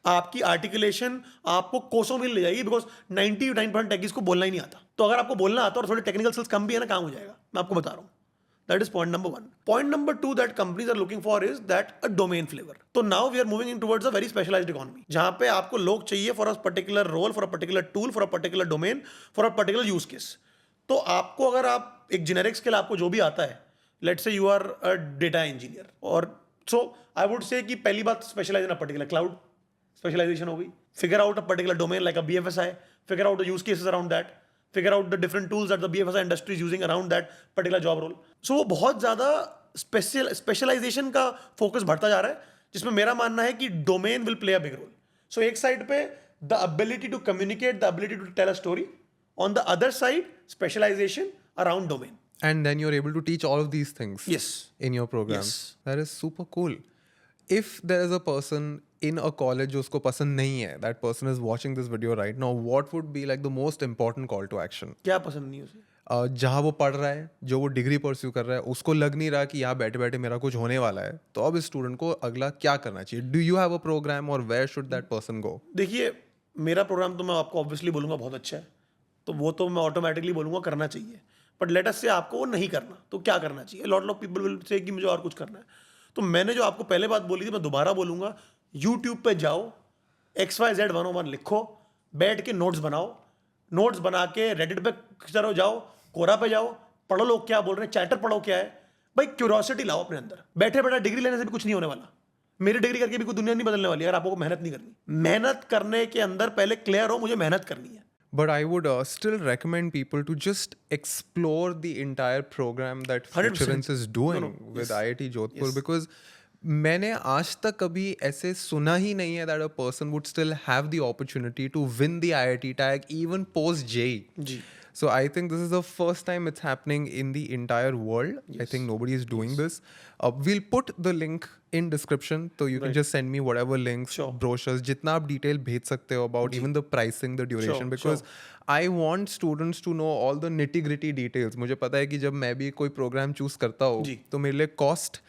आपकी आर्टिकुलेशन आपको कोसों में ले जाएगी, बिकॉज 99% टेक्निक्स को बोलना ही नहीं आता। तो अगर आपको बोलना आता और थोड़े टेक्निकल स्किल्स कम भी है ना, काम हो जाएगा, मैं आपको बता रहा हूँ। That is point number one. Point number two that companies are looking for is that a domain flavor. So now we are moving in towards a very specialized economy, जहाँ पे आपको लोग चाहिए for a particular role, for a particular tool, for a particular domain, for a particular use case. तो आपको अगर आप एक generic skill आपको जो भी आता है, let's say you are a data engineer, और so I would say कि पहली बात specialize in a particular cloud, specialization हो गई, figure out a particular domain like a BFSI, figure out the use cases around that, figure out the different tools that the BFSI industry is using around that particular job role. So वो बहुत ज़्यादा specialisation का focus बढ़ता जा रहा है, जिसमें मेरा मानना है कि domain will play a big role. So एक साइड पे the ability to communicate, the ability to tell a story, on the other side specialisation around domain. And then you're able to teach all of these things Yes. in your program. Yes. That is super cool. If there is a person in a college जो उसको पसंद नहीं है, that person is watching this video right now, what would be like the most important call to action? क्या पसंद नहीं उसे? जहाँ वो पढ़ रहा है, जो वो डिग्री परस्यू कर रहा है, उसको लग नहीं रहा कि यहाँ बैठे बैठे मेरा कुछ होने वाला है, तो अब इस स्टूडेंट को अगला क्या करना चाहिए? Do you have a programme और where should that person go? देखिए, मेरा प्रोग्राम तो मैं आपको ऑब्वियसली बोलूँगा बहुत अच्छा है, तो वो तो मैं ऑटोमेटिकली बोलूँगा करना चाहिए. बट लेट अस से आपको वो नहीं करना, तो क्या करना चाहिए? Lot of people will say कि मुझे और कुछ करना है. तो मैंने जो आपको पहले बात बोली थी, मैं दोबारा बोलूँगा, यूट्यूब पे जाओ, XYZ 101 लिखो, बैठ के नोट्स बनाओ, नोट्स बना के रेडिट पे चलो जाओ, कोरा पे जाओ, पढ़ो लोग क्या बोल रहे हैं, चैटर पढ़ो क्या है. भाई क्यूरियोसिटी लाओ अपने अंदर. बैठे बैठे डिग्री लेने से भी कुछ नहीं होने वाला. मेरी डिग्री करके भी कोई दुनिया नहीं बदलने वाली अगर आपको मेहनत नहीं करनी. मेहनत करने के अंदर पहले क्लियर हो, मुझे मेहनत करनी है. But I would still recommend people to just explore the entire program that 100%. Futurance is doing with Yes. IIT Jodhpur Yes. because मैंने आज तक कभी ऐसे सुना ही नहीं है that a person would still have the opportunity to win the IIT tag even post JEE. Ji. So I think this is the first time it's happening in the entire world. I think nobody is doing this. We'll put the link in description, so you can just send me whatever links, Sure. brochures, जितना आप detail भेज सकते हो about even the pricing, the duration, Sure, because I want students to know all the nitty gritty details. मुझे पता है कि जब मैं भी कोई program choose करता हूँ, जी. तो मेरे लिए cost,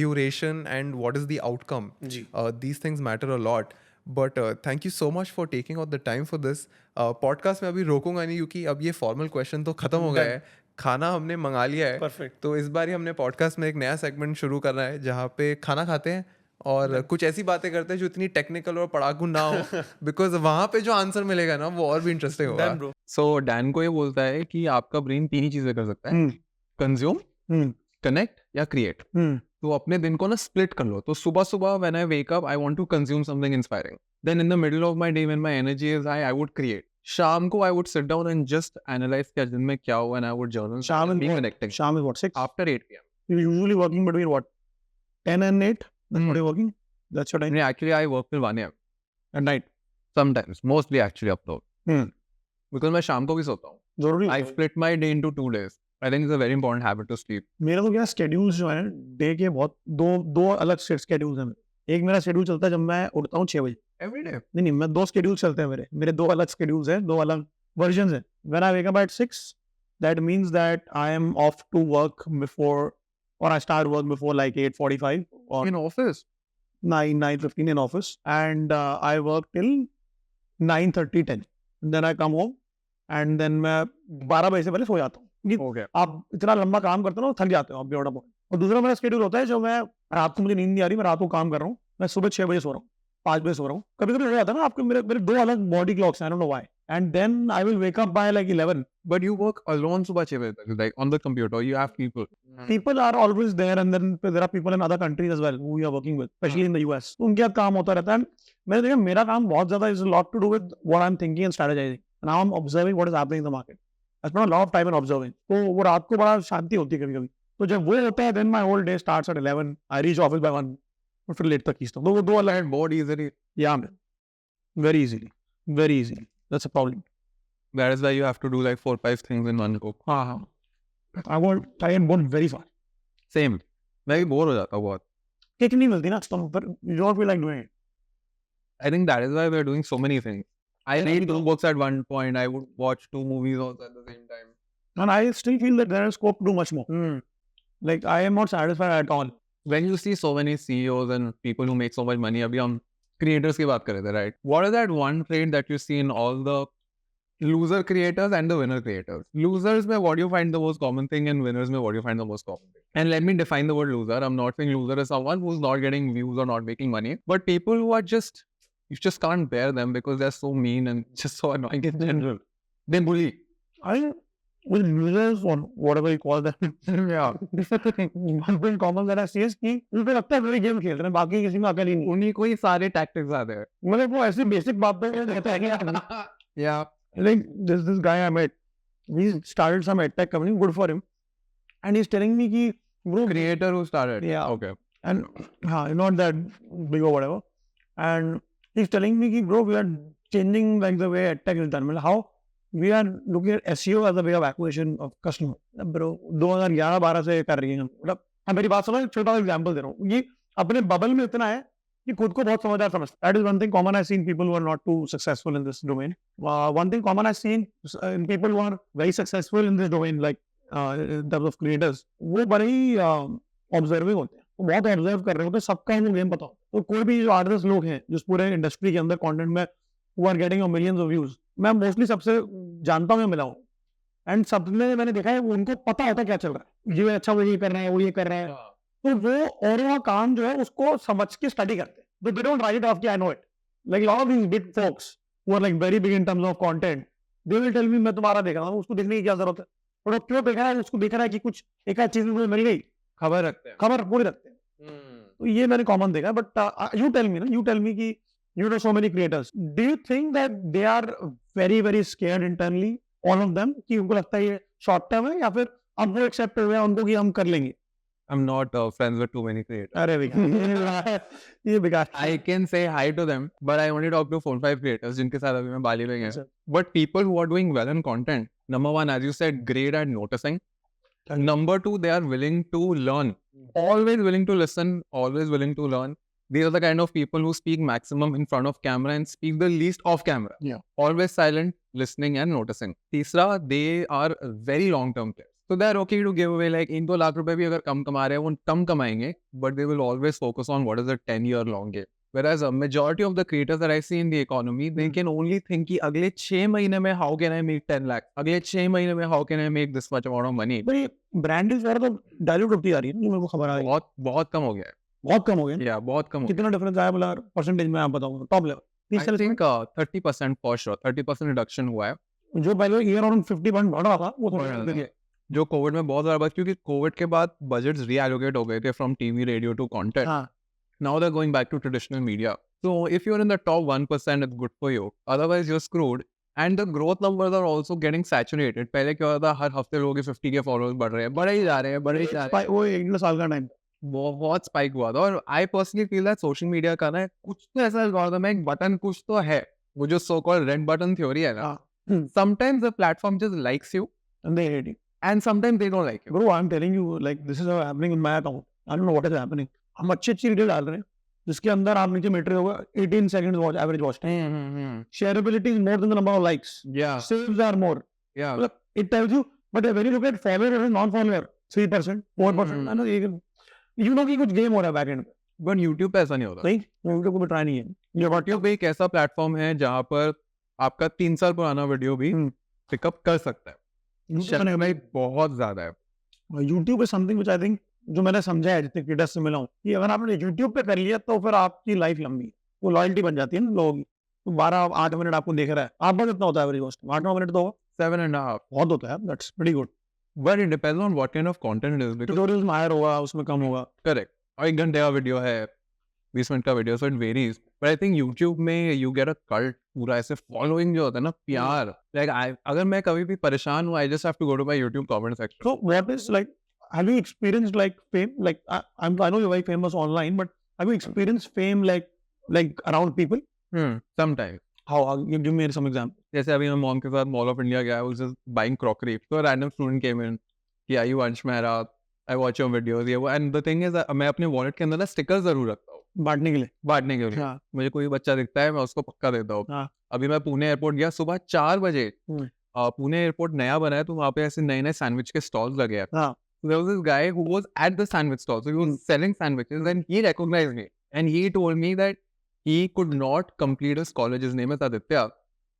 duration and what is the outcome. जी. These things matter a lot. But thank you so much for taking out the time for this. Podcast में अभी रोकूंगा नहीं क्योंकि अब ये फॉर्मल क्वेश्चन तो खत्म हो गया है. खाना हमने मंगा लिया है. Perfect. तो इस बार ही हमने पॉडकास्ट में एक नया सेगमेंट शुरू करना है जहाँ पे खाना खाते हैं और कुछ ऐसी बातें करते हैं जो इतनी टेक्निकल और पढ़ाकू ना हो, बिकॉज वहाँ पे जो आंसर मिलेगा ना वो और भी इंटरेस्टिंग होगा. Done, bro. सो डैन को ये बोलता है कि आपका ब्रेन तीन ही चीजें कर सकता है, कंज्यूम, कनेक्ट या क्रिएट. तो अपने दिन को ना स्प्लिट कर लो. तो सुबह सुबह when I wake up I want to consume something inspiring. Then in the middle of my day when my energy is high I would create. शाम को I would sit down and just analyse क्या दिन में क्या हुआ and I would journal. Sham B is connecting Sham is what, 6? After 8 PM. You're usually working between what, 10 and 8? That's what you're working? That's your time? Actually I work till 1 AM At night? sometimes, mostly actually up to. Because मैं शाम को भी सोता हूँ. जरूरी I split my day into 2 days. I think it's a very important habit to sleep. मेरा तो क्या स्केड्यूल्स जो है डे के बहुत दो अलग स्केड्यूल्स हैं मेरे. एक मेरा शेड्यूल चलता है जब मैं उठता हूँ 6 बजे. Every day. नहीं मैं 2 स्केड्यूल चलते हैं मेरे 2 अलग स्केड्यूल्स हैं, 2 अलग वर्जन्स हैं. When I wake up at 6, that means that I am off to work before, or I start work before like 8:45 or In office. 9:15 in office, and I work till 9:30, 10. Then I come home and then मैं 12 बजे से पहले सो जाता हूँ. क्योंकि Okay. आप इतना लंबा काम करते हो ना, थक जाते हो आप बेवड़ा बहुत. और दूसरा मेरा शेड्यूल होता है जो मैं रात को मुझे नींद नहीं आ रही, मैं रात को काम कर रहा हूँ, मैं सुबह 6 बजे सो रहा हूँ, 5 बजे सो रहा हूँ. कभी कभी हो जाता है ना आपके मेरे 2 अलग बॉडी क्लॉक्स हैं, I don't know why. And then I will wake up by like 11. But you work alone सुबह 6 बजे तक, like on the computer. You have people. People are always there, and then there are people in other countries as well who we are working with, especially in the US. तो उनके साथ काम होता रहता है. मैंने देखा मेरा काम बहुत ज्यादा is a lot to do with what I'm thinking and strategizing. Now I'm observing what is happening in the market. I spend a lot of time in observing. तो वो रात को बड़ा शांति होती है कभी-कभी. तो जब वो होता है, then my whole day starts at 11. I reach office by 1. और फिर लेट तक खींचता हूँ. तो वो 2 अलग Bored easily. yeah man. Very easily. That's a problem. That is why you have to do like 4-5 things in one go. हाँ. I want try and burn very fast. Same. मैं भी बोर हो जाता हूँ बहुत. किक नहीं मिलती ना तुम, पर you don't feel like doing it. I think that is why we're doing so many things. I read 2 books at one point. I would watch 2 movies also at the same time. And I still feel that there is scope to do much more. Like I am not satisfied at all. When you see so many CEOs and people who make so much money, अभी हम creators की बात कर रहे थे, right? What is that one trait that you see in all the loser creators and the winner creators? Losers में what do you find the most common thing, and winners में what do you find the most common thing? And let me define the word loser. I'm not saying loser is someone who's not getting views or not making money, but people who are just, you just can't bear them because they're so mean and just so annoying in general. They bully. I think with losers or whatever you call them, yeah, one thing common that I see is कि उनको लगता है मेरे game खेल रहे हैं, बाकी किसी में अकल ही नहीं। उन्हीं को ही सारे tactics आते हैं. मतलब वो ऐसी बेसिक बात पे कहता है कि यार, Yeah. like this guy I met, he started some edtech company, good for him, and he's telling me कि bro, Creator who started. Yeah. Okay. and not that big or whatever, and he's telling me कि bro, we are changing like the way edtech is done. मतलब how we are looking at SEO as a way of acquisition of customer. Bro, 2011-12 से कर रही है। मतलब मेरी बात समझ, छोटा एग्जांपल दे रहा हूँ, ये अपने बबल में इतना है कि खुद को बहुत समझदार समझता है. That is one thing common I've seen people who are not too successful in this domain. One thing common I've seen in people who are very successful in this domain, like in terms of creators, वो बड़े ही observing होते हैं, वो बहुत observe कर रहे होते हैं, सबका उनको गेम पता होता है. तो कोई भी जो आर्टिस्ट लोग हैं जिस पूरे इंडस्ट्री के अंदर कंटेंट में who are getting millions of views, मैं मोस्टली सबसे जानता हूँ, मिला हूँ, एंड सबने मैंने देखा है उनको पता होता है क्या चल रहा है, ये अच्छा वो ये कर रहा है, वो ये कर रहा है, तो वो और वहाँ काम जो है उसको समझ के स्टडी करते हैं. They don't write it off कि I know it. Like a lot of these big folks who are like very big in terms of content, they will tell me मैं तुम्हारा देख रहा हूँ, उसको देखने की क्या जरूरत है, और वो क्यों देख रहा है, उसको देख रहा है कि कुछ एक आध चीज मुझे मिल गई, खबर रखते हैं. खबर पूरी रखते हैं. तो ये मैंने कॉमन देखा. बट यू टेल मी कि you know so many creators, do you think that they are very very scared internally, all of them, कि उनको लगता है ये short term है, या फिर अब वो accept हो गया उनको कि हम कर लेंगे? I'm not friends with too many creators. अरे बेकार, ये बेकार. I can say hi to them, but I only talk to 4-5 creators जिनके साथ अभी मैं बाली में गया. Sure. But people who are doing well in content, number one, as you said, great at noticing. Number two, they are willing to learn. Always willing to listen, always willing to learn. These are the kind of people who speak maximum in front of camera and speak the least off camera. Yeah. Always silent, listening and noticing. तीसरा, they are very long-term players. So they are okay to give away like इन 2 लाख रुपए भी अगर कम कमा रहे हैं, वो कम कमाएंगे, but they will always focus on what is a 10-year long game. Whereas a majority of the creators that I see in the economy, they can only think कि अगले 6 महीने में how can I make 10 lakh? अगले 6 महीने में how can I make this much amount of money? भाई brand is तो dilute होती आ रही है, मेरे को खबर आ रही है, बहुत कम हो गया है. बहुत कम हो गया. Yeah, बहुत कम हो गया. कितना डिफरेंस आया बोला परसेंटेज में, आप बताओ top level. I think 30% for sure. 30% reduction हुआ है. जो पहले ईयर ऑन 50% बढ़ रहा था वो थोड़ा बढ़ गिर गया. जो कोविड में बहुत ज़्यादा बढ़ा, क्योंकि कोविड के बाद बजट्स रीएलोकेट हो गए थे from TV radio to content. हाँ. Now they're going back to traditional media. So if you're in the top 1%, it's good for you. Otherwise, you're screwed. And the growth numbers are also getting saturated. पहले क्या होता था, हर हफ्ते लोगों के 50 के followers बढ़ रहे हैं, बढ़े ही जा रहे हैं, बढ़े ही जा रहे हैं. वो 1 साल का टाइम बहुत स्पाइक हुआ था. और I personally feel that social media का ना कुछ तो ऐसा एल्गोरिथम है, एक बटन कुछ तो है, वो जो so called red button theory है ना. Sometimes the platform just likes you and they hate you. and sometimes they don't like you. Bro, I'm telling you, like this is happening in my account. I don't know what is happening. हम अच्छी video डाल रहे हैं जिसके अंदर आप नीचे metre होगा 18 seconds watch average watch time. Shareability is more than the number of likes. Yeah. Saves are more. Yeah. It tells you, but when you look at follower and non-follower, 3%, 4%, I know you know कि कुछ game हो रहा है back and पे. But YouTube पे ऐसा नहीं होता. नहीं, YouTube को ट्राई नहीं है. YouTube एक ऐसा प्लेटफॉर्म है जहाँ पर आपका 3 साल पुराना वीडियो भी पिकअप कर सकता है. शेयर भाई बहुत ज्यादा है. YouTube is something which I think, जो मैंने समझा है जितने क्रिएटर्स से मिला हूँ, कि अगर आपने YouTube पे कर लिया तो फिर आपकी लाइफ लंबी है, वो लॉयल्टी बन जाती है ना लोगों की. तो 12-8 मिनट आपको देख रहा है, आपका कितना होता है एवरेज वॉच? 8-9 मिनट तो 7.5. बहुत होता है, that's pretty good. But it depends on what kind of content it is. Tutorials में हायर होगा, उसमें कम होगा. Correct. और 1 घंटे का वीडियो है, 20 मिनट का video, so it varies. But I think YouTube में you get a cult, पूरा ऐसे following जो होता है ना, प्यार. Like अगर मैं कभी भी परेशान हूँ, I just have to go to my YouTube comment section. So what is like, have you experienced like fame? Like I know you're very famous online, but have you experienced fame like around people? Sometimes. How? Give me some example. जैसे अभी मैं mom के साथ mall of India गया, I was just buying crockery. So a random student came in, कि are you Ansh Mehra? I watch your videos. ये वो. And the thing is, मैं अपने वॉलेट के अंदर ना स्टिकर जरूर रखता हूँ बांटने के लिए. बांटने के लिए. हाँ. मुझे कोई बच्चा दिखता है, मैं उसको पक्का देता हूँ. हाँ. अभी मैं पुणे एयरपोर्ट गया सुबह 4 बजे. पुणे एयरपोर्ट नया बना है, तो वहाँ पे ऐसे नए नए सैंडविच के स्टॉल्स लगे हैं. हाँ. There was this guy who was at the sandwich stall, so he was selling sandwiches, and he recognized me, and he told me that he could not complete his college. His name is Aditya,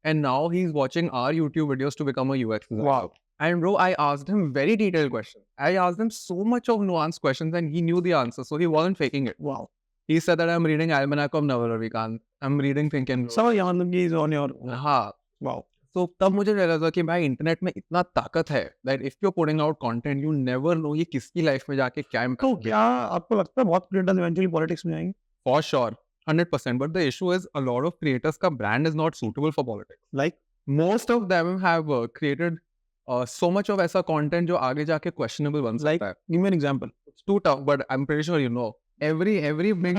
and now he's watching our YouTube videos to become a UX designer. Wow. And bro, I asked him very detailed questions. I asked him so much of nuanced questions, and he knew the answer, so he wasn't faking it. Wow. He said that I'm reading Almanac of Naval Ravikant. I'm reading Think and Grow. समझ गया मतलब कि is on your हाँ. wow. So तब मुझे realize हुआ कि भाई इंटरनेट में इतना ताकत है that if you're putting out content, you never know ये किसकी लाइफ में जाके क्या तो impact क्या आपको लगता है बहुत creators eventually politics में आएंगे? For sure, 100%. But the issue is a lot of creators का brand is not suitable for politics. Like Most of them have created so much of ऐसा content जो आगे जाके questionable बन like सकता है. give me an example. It's too tough, but I'm pretty sure you know. Every big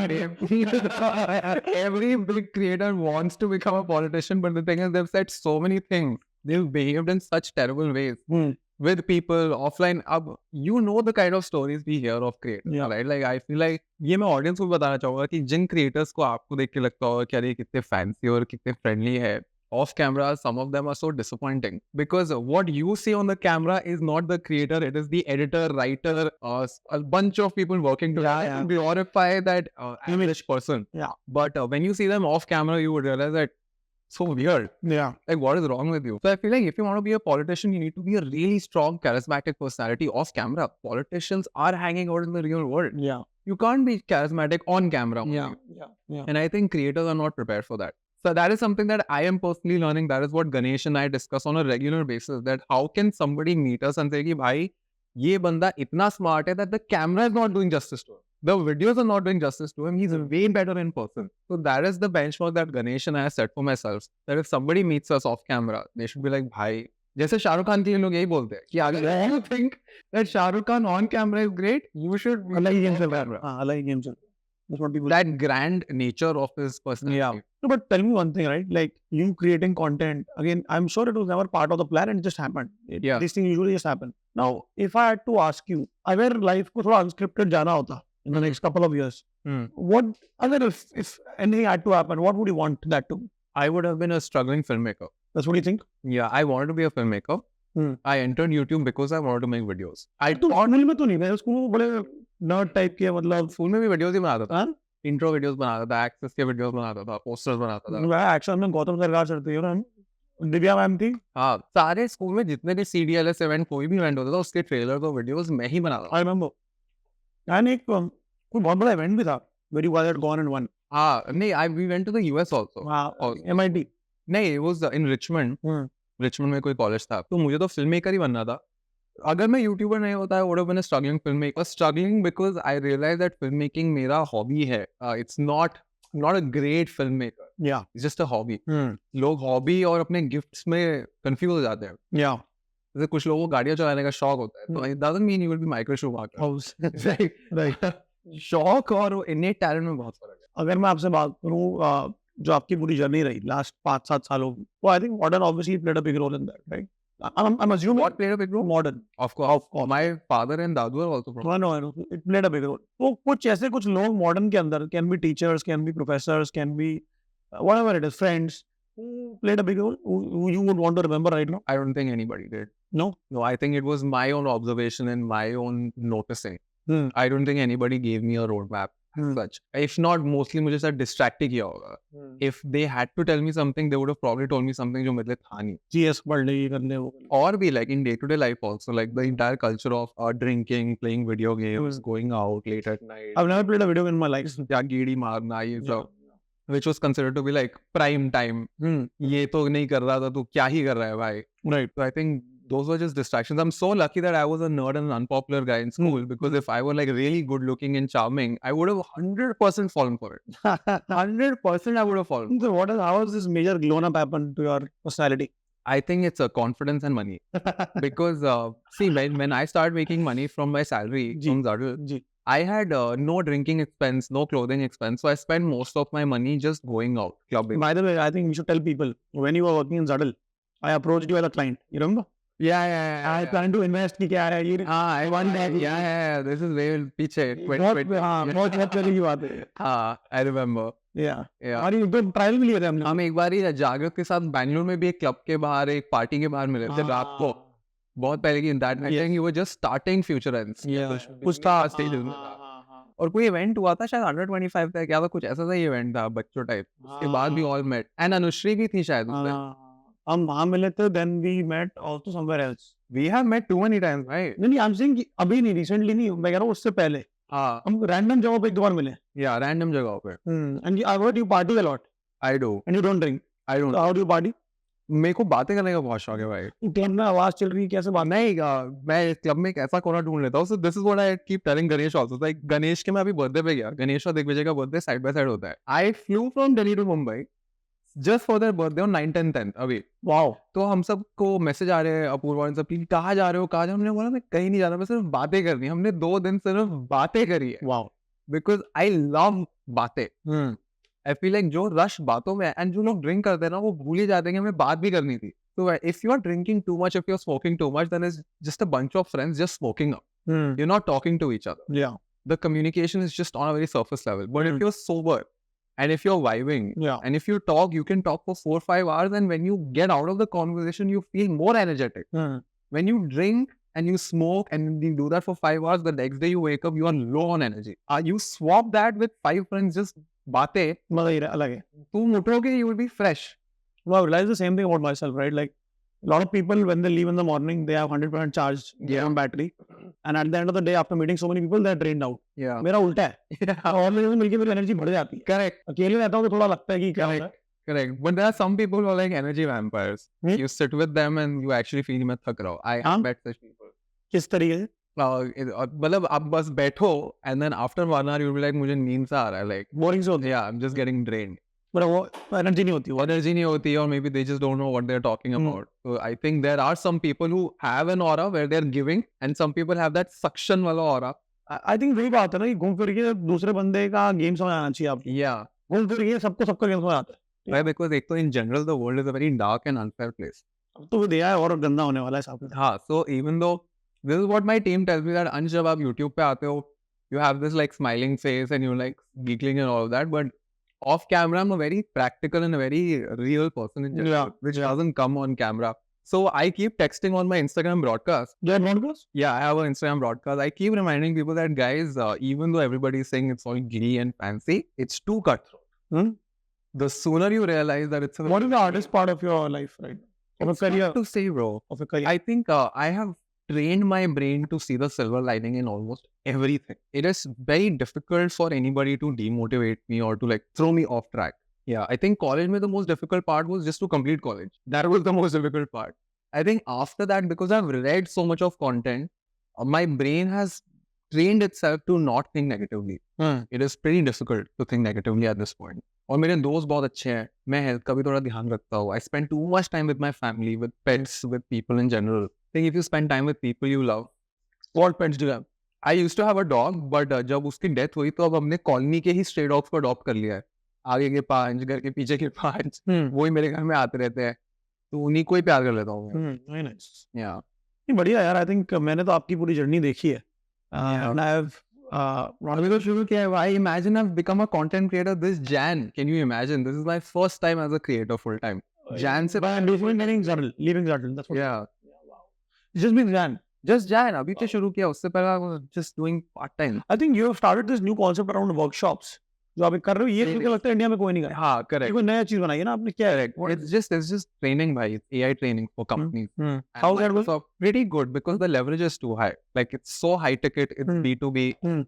every big creator wants to become a politician, but the thing is they've said so many things. They've behaved in such terrible ways with people offline. Ab, you know the kind of stories we hear of creators, Yeah. right? Like I feel like ये मैं audience को भी बताना चाहूँगा कि जिन creators को आपको देख के लगता होगा कि अरे कितने fancy और कितने friendly है, off camera some of them are so disappointing because what you see on the camera is not the creator, it is the editor, writer, a bunch of people working together yeah. to glorify that English person. Yeah. But when you see them off camera, you would realize that so weird. Yeah. Like what is wrong with you? So I feel like if you want to be a politician, you need to be a really strong, charismatic personality off camera. Politicians are hanging out in the real world. Yeah. You can't be charismatic on camera. only. Yeah. And I think creators are not prepared for that. So that is something that I am personally learning. That is what Ganesh and I discuss on a regular basis. That how can somebody meet us and say कि भाई ये बंदा इतना smart है that the camera is not doing justice to him. The videos are not doing justice to him. He's way better in person. So that is the benchmark that Ganesh and I set for myself. That if somebody meets us off camera, they should be like भाई जैसे शाहरुख खान के लिए लोग यही बोलते हैं कि अगर you think that Shahrukh Khan on camera is great, you should be अलग ही गेम off चल रहा camera. है. हाँ, अलग ही गेम चल रहा है. That's what people. That grand nature of his personality. Yeah. No, but tell me one thing, right? Like you creating content again. I'm sure it was never part of the plan and it just happened. Yeah. These things usually just happen. Now, if I had to ask you, अगर life को थोड़ा unscripted जाना होता in the next couple of years, what other if anything had to happen, what would you want that to be? I would have been a struggling filmmaker. That's what you think? Yeah, I wanted to be a filmmaker. I entered YouTube because I wanted to make videos. I तो school में तो नहीं, मैं school में बड़े nerd type के मतलब school में भी वीडियोस ही बनाता था. हाँ? इंट्रो वीडियोस बनाता था, एक्सेस के वीडियोस बनाता था, पोस्टर्स बनाता था. मैं एक्शन में गौतम सरकार सर थे और दिव्या मैम थी. हाँ, सारे स्कूल में जितने भी CDLS इवेंट कोई भी इवेंट होता था उसके ट्रेलर और वीडियोस मैं ही बनाता था. I remember. And एक कोई बहुत बड़ा इवेंट भी था. Where you guys had gone and won. हाँ, नहीं, we went to the US also. हाँ, Also. MIT. नहीं, it was in Richmond. Richmond में कोई कॉलेज था, तो मुझे तो फिल्म मेकर ही बनना था. अगर मैं यूट्यूबर नहीं होता है, would have been a struggling film maker. Struggling because I realise that film making मेरा हॉबी है. It's not a great film maker. Yeah. It's just a hobby. लोग हॉबी और अपने गिफ्ट्स में कंफ्यूज हो जाते हैं. Yeah. जैसे कुछ लोगों को गाड़ियां चलाने का शौक होता है, तो it doesn't mean you will be Michael Schumacher. Right. शौक और इनेट टैलेंट में बहुत फर्क है. अगर मैं आपसे बात करूँ जो आपकी पूरी जर्नी रही लास्ट 5-7 सालों की, तो I think modern obviously played a big role in that, right? I'm assuming What played a big role? modern. Of course. My father and Dadu are also from. I know. It played a big role. तो कुछ ऐसे कुछ लोग modern के अंदर can be teachers, can be professors, can be whatever it is, friends who played a big role, who you would want to remember right now. I don't think anybody did. No. No, I think it was my own observation and my own noticing. I don't think anybody gave me a roadmap as such. If not, mostly मुझे शायद distract ही किया होगा. If they had to tell me something, they would have probably told me something जो मेरे लिए था नहीं. GS पढ़ ले, ये कर ले, वो कर ले. Or be like in day-to-day life also, like the entire culture of drinking, playing video games, going out late at night. I've never played a video game in my life. या गेड़ी मारना ये सब, which was considered to be like prime time. ये तो नहीं कर रहा था, तो क्या ही कर रहा है भाई? Right. So I think those were just distractions. I'm so lucky that I was a nerd and an unpopular guy in school, because if I were like really good looking and charming, I would have 100% fallen for it. 100% I would have fallen. So how has this major glow up happened to your personality? I think it's a confidence and money. Because see, when I started making money from my salary from Zadal, I had no drinking expense, no clothing expense. So I spent most of my money just going out, clubbing. By the way, I think we should tell people, when you were working in Zadal, I approached you as a client. You remember? I plan to invest की क्या है ये. I want that. Yeah. This is way पीछे. बहुत पहले की बात है. I remember. Yeah. और ये तो ट्रायल भी लिए थे हमने. हम एक बार ही जागृत के साथ बैंगलोर में भी एक क्लब के बाहर, एक पार्टी के बाहर मिले थे रात को. बहुत पहले की. In that night, you were just starting Future Ends. कुछ था stages में. और कोई इवेंट हुआ था शायद अंडर 25 था क्या था, कुछ ऐसा सा इवेंट था बच्चों टाइप, उसके बाद भी ऑल मेट एंड अनुश्री भी थी शायद उस दिन। हम वहाँ मिले थे, then we met also somewhere else. We have met too many times, right? नहीं I'm saying कि अभी नहीं, recently नहीं, मैं कह रहा हूँ उससे पहले हाँ, हम रैंडम जगह पे एक दो बार मिले। या रैंडम जगहों पे। And I heard you party a lot I do, and you don't drink. I don't। So how do you party? मेरे को बातें करने का बहुत शौक है भाई। ट्रेन में आवाज चल रही है, कैसे बात? नहीं, मैं क्लब में एक ऐसा कोना ढूंढ लेता हूँ। So this is what I keep telling Ganesh also. Like Ganesh के मैं अभी बर्थडे पे गया, गणेश और दिग्विजय का बर्थडे साइड बाय साइड होता है। I flew from Delhi to Mumbai just for their birthday on 9, 10, 10 अभी। वाओ। तो हम सबको मैसेज आ रहे हैं अपूर्वा इन सब की, कहाँ जा रहे हो कहाँ जा रहे हो? हमने बोला मैं कहीं नहीं जा रहा, मैं सिर्फ बातें करनी है। हमने 2 दिन सिर्फ बातें करी है। वाओ। बिकॉज आई लव बातें। आई फील लाइक जो रश बातों में है, एंड जो लोग ड्रिंक करते हैं ना वो भूल ही जाते हैं कि हमें बात भी करनी थी। तो if you are drinking too much, if you are smoking too much, then is just a bunch of friends just smoking up. You're not talking to each other. Yeah. The communication is just on a very surface level. But if you're sober and if you're vibing Yeah. and if you talk, you can talk for 4-5 hours, and when you get out of the conversation, you feel more energetic. When you drink and you smoke and you do that for 5 hours, the next day you wake up, you are low on energy. You swap that with 5 friends, just baate, मजा ही अलग है। तुम उठोगे, you will be fresh. Well, I realize the same thing about myself, right? Like a lot of people, when they leave in the morning, they have 100% charged their own battery, and at the end of the day, after meeting so many people, they're drained out. Yeah. मेरा उल्टा है। और मेरे से मिलके मेरी energy बढ़ जाती है। Correct. अकेले रहता हूँ तो थोड़ा लगता है कि क्या होता है। Correct. But there are some people who are like energy vampires. You sit with them and you actually feel मैं थक रहा हूँ. I have met such people. किस तरीके से? मतलब आप बस बैठो and then after 1 hour you'll be like मुझे नींद सा आ रहा है, like बोरिंग से होती है। yeah, I'm just getting drained. But वो एनर्जी नहीं होती वो। Energy नहीं होती, or maybe they just don't know what they're talking about. So I think there are some people who have an aura where they're giving, and some people have that suction वाला aura. I think वही बात है ना कि घूम फिर के दूसरे बंदे का गेम समझ आना चाहिए आपको। Yeah. घूम फिर के सबको सबका गेम समझ आता है। Right, because एक तो in general the world is a very dark and unfair place. अब तो वो दिया है और गंदा होने वाला है साहब। हाँ, so even though this is what my team tells me that अंश जब आप YouTube पे आते हो, you have this like smiling face and you're like giggling and all of that, but off camera I'm a very practical and a very real person in general, which doesn't come on camera. So I keep texting on my Instagram broadcast. Do you have broadcast? Yeah, I have an Instagram broadcast. I keep reminding people that guys, even though everybody is saying it's all giddy and fancy, it's too cutthroat. The sooner you realize that it's What is the hardest part of your life right now? Of a it's hard career? to say, bro. Of a career? I think I have trained my brain to see the silver lining in almost everything. It is very difficult for anybody to demotivate me or to like throw me off track. Yeah, I think college mein the most difficult part was just to complete college. That was the most difficult part. I think after that, because I've read so much of content, my brain has trained itself to not think negatively. It is pretty difficult to think negatively at this point. और मेरे दोस्त बहुत अच्छे हैं, मैं health का भी थोड़ा ध्यान रखता हूँ. I spend too much time with my family, with pets, with people in general. I think if you spend time with people you love. What pets do you have? I used to have a dog, but जब उसकी death हुई तो अब हमने colony के ही stray dogs को adopt कर लिया है. आगे के 5, घर के पीछे के 5, वही मेरे घर में आते रहते हैं, तो उन्हीं को ही प्यार कर लेता हूँ मैं. Very nice. Yeah. नहीं बढ़िया यार, आई थिंक मैंने तो आपकी पूरी जर्नी देखी है। And I have अभी तो शुरू किया है. I imagine I've become a content creator this Jan. Can you imagine? This is my first time as a creator full time. Jan से leaving Zardal. That's what. yeah. Just been Jan. Just Jan. अभी तो शुरू किया, उससे पहले I was just doing part time. I think you have started this new concept around workshops. जो आप कर रहे हो ये मुझे लगता है इंडिया में कोई नहीं कर। हाँ, ये correct. कोई नया चीज बनाई है ना आपने, क्या है? It's just training, bhai. It's AI training for companies. And How's that work? Microsoft, pretty good because the leverage is too high. Like it's so high ticket, it's B2B.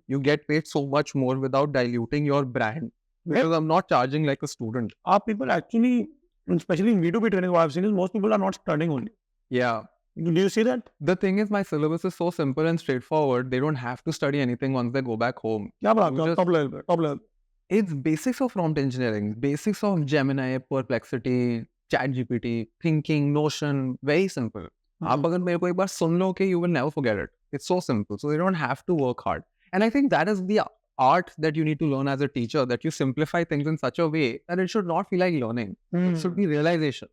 You get paid so much more without diluting your brand. Because I'm not charging like a student. Are people actually, especially in B2B training, what I've seen is most people are not studying only. Yeah. Do you see that? The thing is, my syllabus is so simple and straightforward. They don't have to study anything once they go back home. क्या पढ़ाते You हो just- top level पे? Top level. It's basics of prompt engineering, basics of Gemini, Perplexity, ChatGPT, thinking, Notion, very simple. आप अगर मेरे को एक बार सुन लो कि you will never forget it. It's so simple. So you don't have to work hard. And I think that is the art that you need to learn as a teacher, that you simplify things in such a way that it should not feel like learning. It should be realization.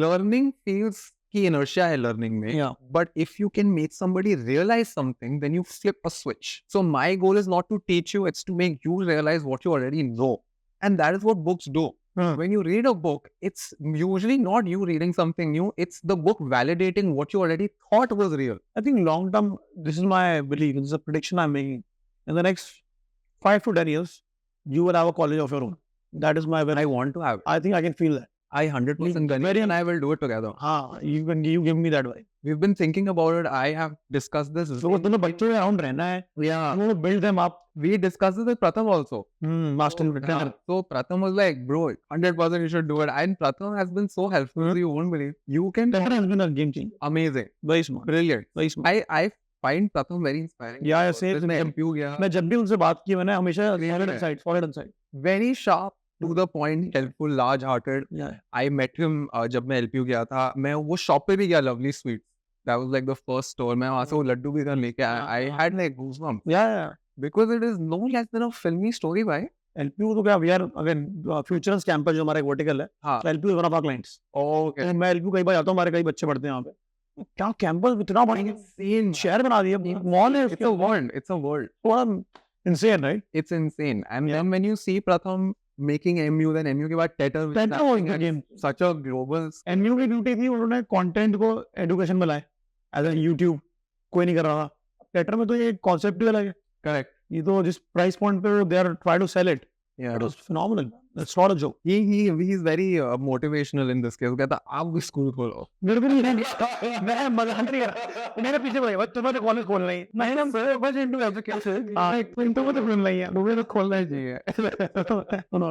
Learning feels कि inertia है learning में. Yeah. But if you can make somebody realize something, then you flip a switch. So my goal is not to teach you, it's to make you realize what you already know. And that is what books do. When you read a book, it's usually not you reading something new, it's the book validating what you already thought was real. I think long term, this is my belief, this is a prediction I'm making. In the next 5 to 10 years, you will have a college of your own. That is my. I want to have. I think I can feel that. I 100% Very- and I will do it together. हाँ, you give me that vibe. We've been thinking about it. I have discussed this. Because तुम्हें बच्चों के around रहना है. Yeah. You want to build them up. We discussed this with Pratham also. Master trainer. So Pratham was like, bro, 100% you should do it. And Pratham has been so helpful. You won't believe. You can. Trainer has been a game changer. Amazing. Very smart. Brilliant. Very smart. I find Pratham very inspiring. Yeah, same. मैं MPU गया. मैं जब भी उनसे बात की मैंने हमेशा solid inside. Very sharp, to the point, helpful, large-hearted. Yeah. I met him जब मैं LPU गया था. मैं वो shop पे भी गया, Lovely Sweets. That was like the first store. मैं वहाँ से वो लड्डू भी इधर लेके आया. I had like goosebumps. Yeah. Because it is no less than a filmy story, भाई. LPU तो क्या we are again Futurance campus जो हमारा एक vertical है. हाँ. So LPU is one of our clients. Okay. तो मैं LPU कई बार जाता हूँ हमारे कई बच्चे पढ़ते हैं यहाँ पे. क्या कैंपस इतना बड़ा Insane. शहर बना दिया मॉल है It's a world. It's a world. थोड़ा insane right? It's insane. And Yeah. then when you see Pratham making MU, then MU के बाद Tetter, which is Tetter happening was the at game. such a global. MU की duty थी उन्होंने content को education में लाए as a YouTube कोई नहीं कर रहा था. टेटर में तो ये कॉन्सेप्ट ही अलग है. Correct. ये तो जिस प्राइस पॉइंट पे they are try to sell it Yeah. It was phenomenal. That's not a joke. He's very motivational in this case. कहता आप भी स्कूल खोलो. मेरे को नहीं मैं मजाक नहीं कर रहा. मेरे पीछे पड़े तुम्हें तो कॉलेज खोलना ही नहीं ना बस इनटू एजुकेशन. हां इनटू को तो खोलना ही है. तुम्हें तो खोलना ही चाहिए.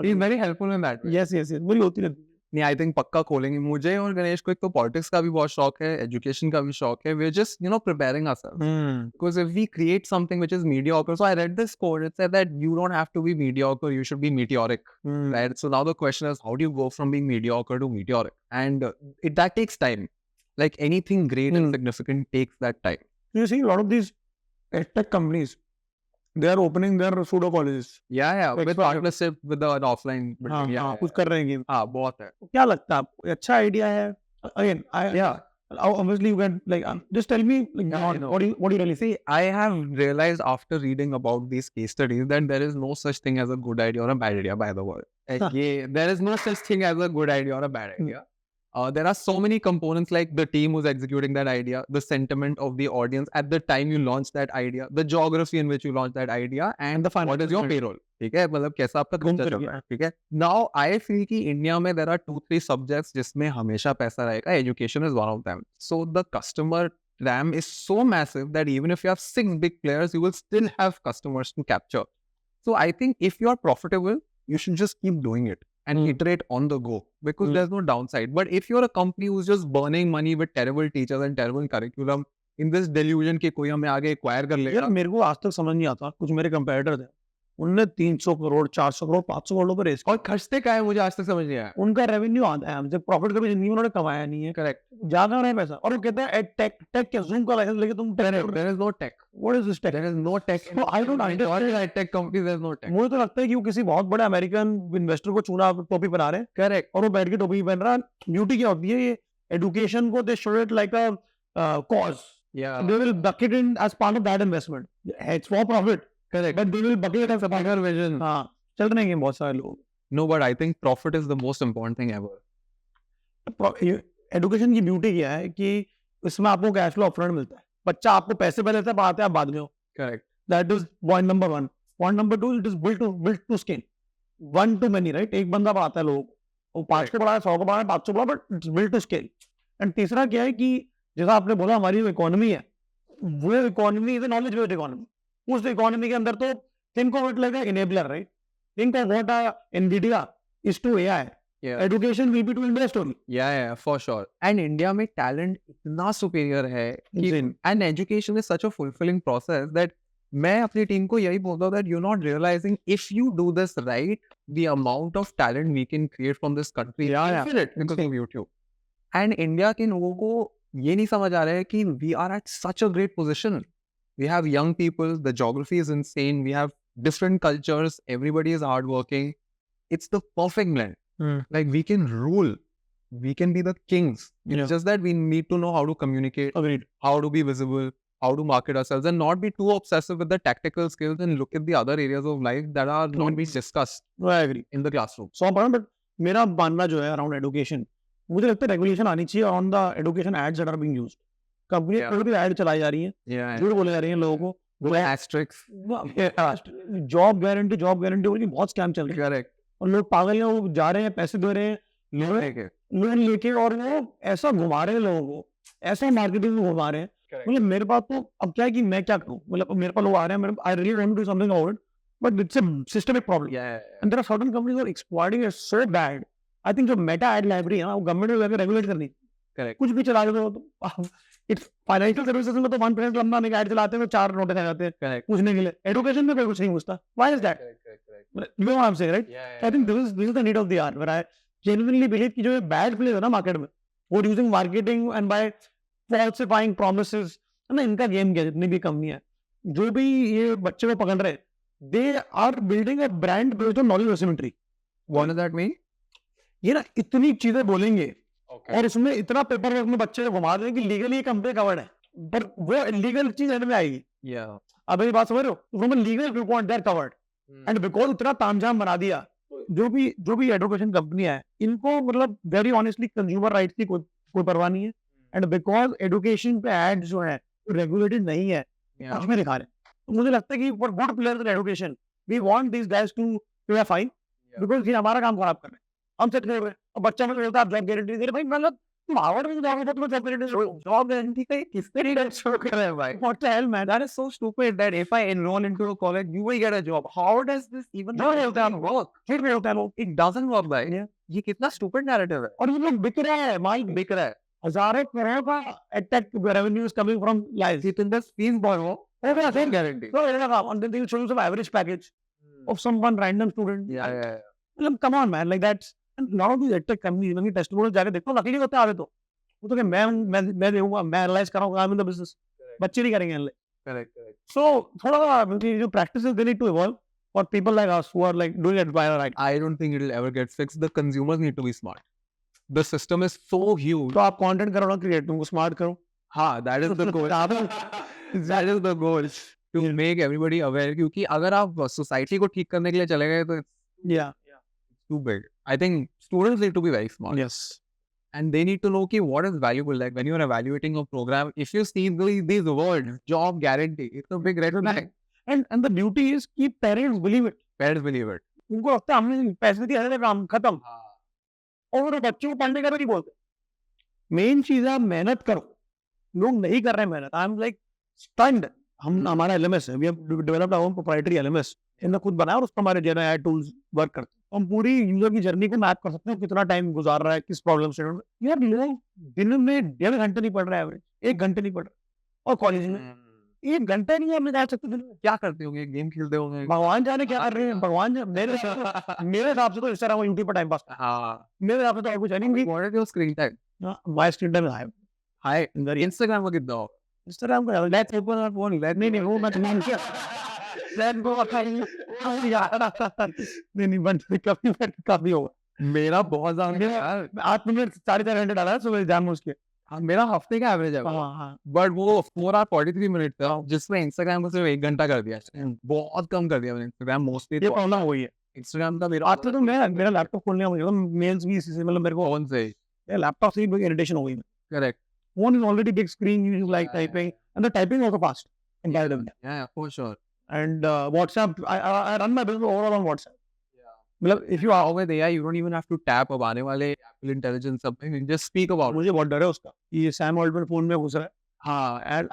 He's very helpful in that way. Yes yes yes मुझे होती रहती है. नहीं, आई थिंक पक्का खोलेंगे. मुझे और गणेश को एक तो पॉलिटिक्स का भी बहुत शौक है, एजुकेशन का भी शौक है. We're just preparing ourselves. Because if we create something which is mediocre, so I read this quote, it said that you don't have to be mediocre, you should be meteoric, right? So now the question is, how do you go from being mediocre to meteoric? And that takes time. Like anything great and significant takes that time. You see a lot of these tech companies, they are opening their pseudo colleges. Yeah, with Extra- partnership with the offline. हाँ Yeah, हाँ कुछ कर रहे हैं. हाँ, बहुत है. क्या लगता है आपको अच्छा आइडिया है? Again, obviously you can like just tell me like Yeah, I know. what do you really see? See, I have realized after reading about these case studies that there is no such thing as a good idea or a bad idea, by the way. There is no such thing as a good idea or a bad idea. There are so many components like the team who's executing that idea, the sentiment of the audience at the time you launch that idea, the geography in which you launch that idea, and the what is your financial payroll. ठीक है, मतलब कैसा आपका खर्चा चल रहा है. ठीक है. Now I feel कि इंडिया में there are 2-3 subjects जिसमें हमेशा पैसा रहेगा. Education is one of them. So the customer RAM is so massive that even if you have 6 big players, you will still have customers to capture. So I think if you are profitable, you should just keep doing it and iterate on the go because there's no downside. But if you're a company who's just burning money with terrible teachers and terrible curriculum in this delusion कि कोई हमें आगे acquire कर यार लेगा. मेरे को आज तक समझ नहीं आता. कुछ मेरे कंपेटिटर थे उनने 300 करोड़ 400 करोड़ 500 करोड़ पर रेस और खर्चते क्या है मुझे आज तक समझ नहीं आया. उनका रेवेन्यू आता है हमसे प्रॉफिट कभी जिंदगी में उन्होंने कमाया नहीं है. Correct. ज्यादा नहीं पैसा और वो कहते हैं टेक के जूम का लाइसेंस लेके तुम There is no tech. What is this tech? There is no tech. So I don't understand. Tech companies, there's no tech. मुझे तो लगता है कि वो किसी बहुत बड़े अमेरिकन इन्वेस्टर को चुना टोपी पहना रहे हैं Correct. और वो बैठ के टोपी पहन रहा है. ब्यूटी क्या होती है ये एजुकेशन को दे show it like a cause. Yeah. They will bucket in as part of that investment. It's for profit. Correct. But they will bucket it as a Bigger vision. हाँ चल रहे हैं बहुत सारे लोग. No, but I think profit is the most important thing ever. Education की beauty क्या है कि इसमें आपको कैश फ्लो अपफ्रंट मिलता है. बच्चा आपको पैसे पहले देता है पढ़ाते हैं आप बाद में हो. Correct. That is point number 1. Point number 2 it is build to scale. 1 to many right. एक बंदा पढ़ाता है लोगों को. वो 5 को पढ़ा है 100 को पढ़ा है 500 पढ़ा but it's build to scale. And तीसरा क्या है कि जैसा आपने बोला हमारी जो इकोनॉमी है वो economy is knowledge based economy. उस इकोनॉमी के अंदर तो think of it like enabler right. Think of what Nvidia is to AI. Yeah. Education will be to industry. Yeah, for sure. And India में talent इतना superior है कि Insane. and education is such a fulfilling process that मैं अपनी team को यही बोलता हूँ that you're not realizing if you do this right, the amount of talent we can create from this country is infinite because of YouTube. And India के लोगों को ये नहीं समझ आ रहा है कि we are at such a great position. We have young people, the geography is insane, we have different cultures, everybody is hardworking. It's the perfect blend. Like we can rule, we can be the kings. It's just that we need to know how to communicate, Agreed. how to be visible, how to market ourselves, and not be too obsessive with the tactical skills and look at the other areas of life that are not being discussed I agree. in the classroom. 100%. But मेरा मानना जो है around education मुझे लगता है regulation आनी चाहिए on the education ads that are being used. Company Yeah. कोई भी एड चलाई जा रही है Yeah. झूठ बोले जा रही है लोगों को जॉब गारंटी बोल के बहुत स्कैम चल रहे हैं करेक्ट और लोग पागल हैं, वो जा रहे हैं, पैसे दे रहे हैं, लोन लेके और वो ऐसा घुमा रहे हैं लोगों को, ऐसा मार्केटिंग में घुमा रहे हैं। मतलब मेरे पास तो अब क्या है कि मैं क्या करूं, मतलब मेरे पास लोग आ रहे हैं, I really want to do something about it, but it's a systemic problem and there are certain companies are exploiting it so bad. I think जो मेटा एड लाइब्रेरी है ना, वो गवर्नमेंट ने जाकर रेगुलेट करनी, करेक्ट कुछ भी चला देते हो तो इट्स फाइनेंशियल सर्विसेज में तो 1% लंबा नहीं ऐड चलाते हैं, 4 नोटिस आ जाते हैं करेक्ट पूछने के लिए। एजुकेशन में कोई कुछ नहीं पूछता, why is that? You know what I'm saying, right? I think this is the need of the hour, where I genuinely believe कि जो ये bad plays है ना मार्केट में, वो using marketing and by falsifying promises, है ना, इनका गेम क्या, जितनी भी कंपनी है, जो भी ये बच्चे को पकड़ रहे, they are building a brand based on knowledge asymmetry. What does that mean? ये ना इतनी चीजें बोलेंगे और उसमें इतना पेपर वर्क में बच्चे को घुमा देंगे कि लीगली ये कंपनी कवर्ड है, पर वो लीगल चीज एंड में आएगी। Yeah. अब ये बात समझ रहे हो, from a legal view point they are covered and because इतना तामझाम बना दिया, जो भी एडुकेशन कंपनी है, इनको मतलब वेरी ऑनेस्टली कंज्यूमर राइट्स की कोई परवाह नहीं है, एंड बिकॉज एडुकेशन पे एड जो है रेगुलेटेड नहीं है, Yeah. उसमें दिखा रहे हैं। तो मुझे लगता है कि for good players in education we want this guys to be fine, because ये हमारा काम खराब कर रहे हैं, हम सेट कर रहे हैं। अब बच्चा में बोलता है जॉब गारंटी दे रहे, भाई मतलब तुम हार्वर्ड में जाओगे तो तुम्हें जॉब गारंटी का किसने नहीं शो कर रहा है भाई? What the hell, man? That is so stupid that if I enroll into a college, you will get a job. How does this even नहीं होता है work? फिर नहीं होता है वो। It doesn't work, भाई। Yeah. ये कितना stupid narrative है। और ये लोग बिक रहे हैं, माइक बिक रहा है। हजारों करोड़ का edtech revenues coming from life. Jitendra fees बहुत हो, Okay, same guarantee. So they'll come and then they'll show you some average package of some one random student. Yeah. मतलब come on man, like that's and lot of these edtech companies when you testimonial जाके देखो नकली होते हैं आगे तो। वो तो कि मैं देखूंगा, मैं एनालाइज करूंगा, I'm in the business. बच्चे नहीं करेंगे एनालाइज। Correct. So थोड़ा सा मतलब जो practices they need to evolve for people like us who are like doing it by right. I don't think it'll ever get fixed. The consumers need to be smart. The system is so huge. तो आप content करो ना, create तुमको smart करो। हाँ, that is the goal. That is the goal. To make everybody aware. क्योंकि अगर आप society को ठीक करने के लिए चले गए तो it's Yeah. too big. I think students need to be very smart. Yes. And they need to know कि what is valuable. Like when you're evaluating a program, if you see these words, job guarantee, it's a big red flag. And the beauty is कि parents believe it. Parents believe it. उनको लगता है हमने पैसे दिए थे, काम खत्म। और वो बच्चों को पढ़ने का भी नहीं बोलते। मेन चीज है आप मेहनत करो, लोग नहीं कर रहे हैं मेहनत। I am like stunned. हम हमारा एलएमएस है, we have developed our own proprietary LMS, हमने खुद बनाया और उस पर हमारे जेन एआई टूल्स वर्क करते हैं। हम पूरी यूजर की जर्नी को मैप कर सकते हैं, कितना टाइम गुजार रहा है, किस प्रॉब्लम से। यार लोग दिन में 1.5 घंटे नहीं पढ़ रहे, एवरेज 1 घंटे नहीं पढ़ रहे, और कॉलेज में 1 घंटा नहीं हमने जा सकते दिन में। क्या करते होंगे? गेम खेलते होंगे। भगवान जाने क्या कर रहे हैं, भगवान मेरे हिसाब से तो इंस्टाग्राम और यूट्यूब पर टाइम पास। हाँ। मेरे हिसाब से तो और कुछ है नहीं। What is your screen time? My screen time high. Hi. Instagram का कितना हो? इंस्टाग्राम का लेट्स ओपन आवर फोन, लेट नहीं वो मैं तुम्हें क्या लेट गो नहीं बंद काफी होगा। मेरा बहुत ज्यादा यार। आज तुमने 4.5 घंटे डाला है सुबह एग्जाम में उसके। हाँ, मेरा हफ्ते का एवरेज है। हाँ। बट वो 4 hour 43 मिनट था, जिसमें इंस्टाग्राम को सिर्फ 1 घंटा कर दिया। बहुत कम कर दिया मैंने इंस्टाग्राम मोस्टली। ये प्रॉब्लम हुई है इंस्टाग्राम का। मेरा आज तो मेरा लैपटॉप खोलने का मुझे मेल्स भी इसी से, मतलब मेरे को फोन से लैपटॉप से ही इरिटेशन हो गई। Correct. Phone is already big screen, you like typing, and the typing also fast. Yeah, for sure. And WhatsApp, I run my business overall on WhatsApp. मतलब if you are with AI, you don't even have to tap अब आने वाले Apple Intelligence something, you just speak about. मुझे बहुत डर है उसका, ये सैम ऑल्टमैन फोन में घुस रहा है। हाँ, and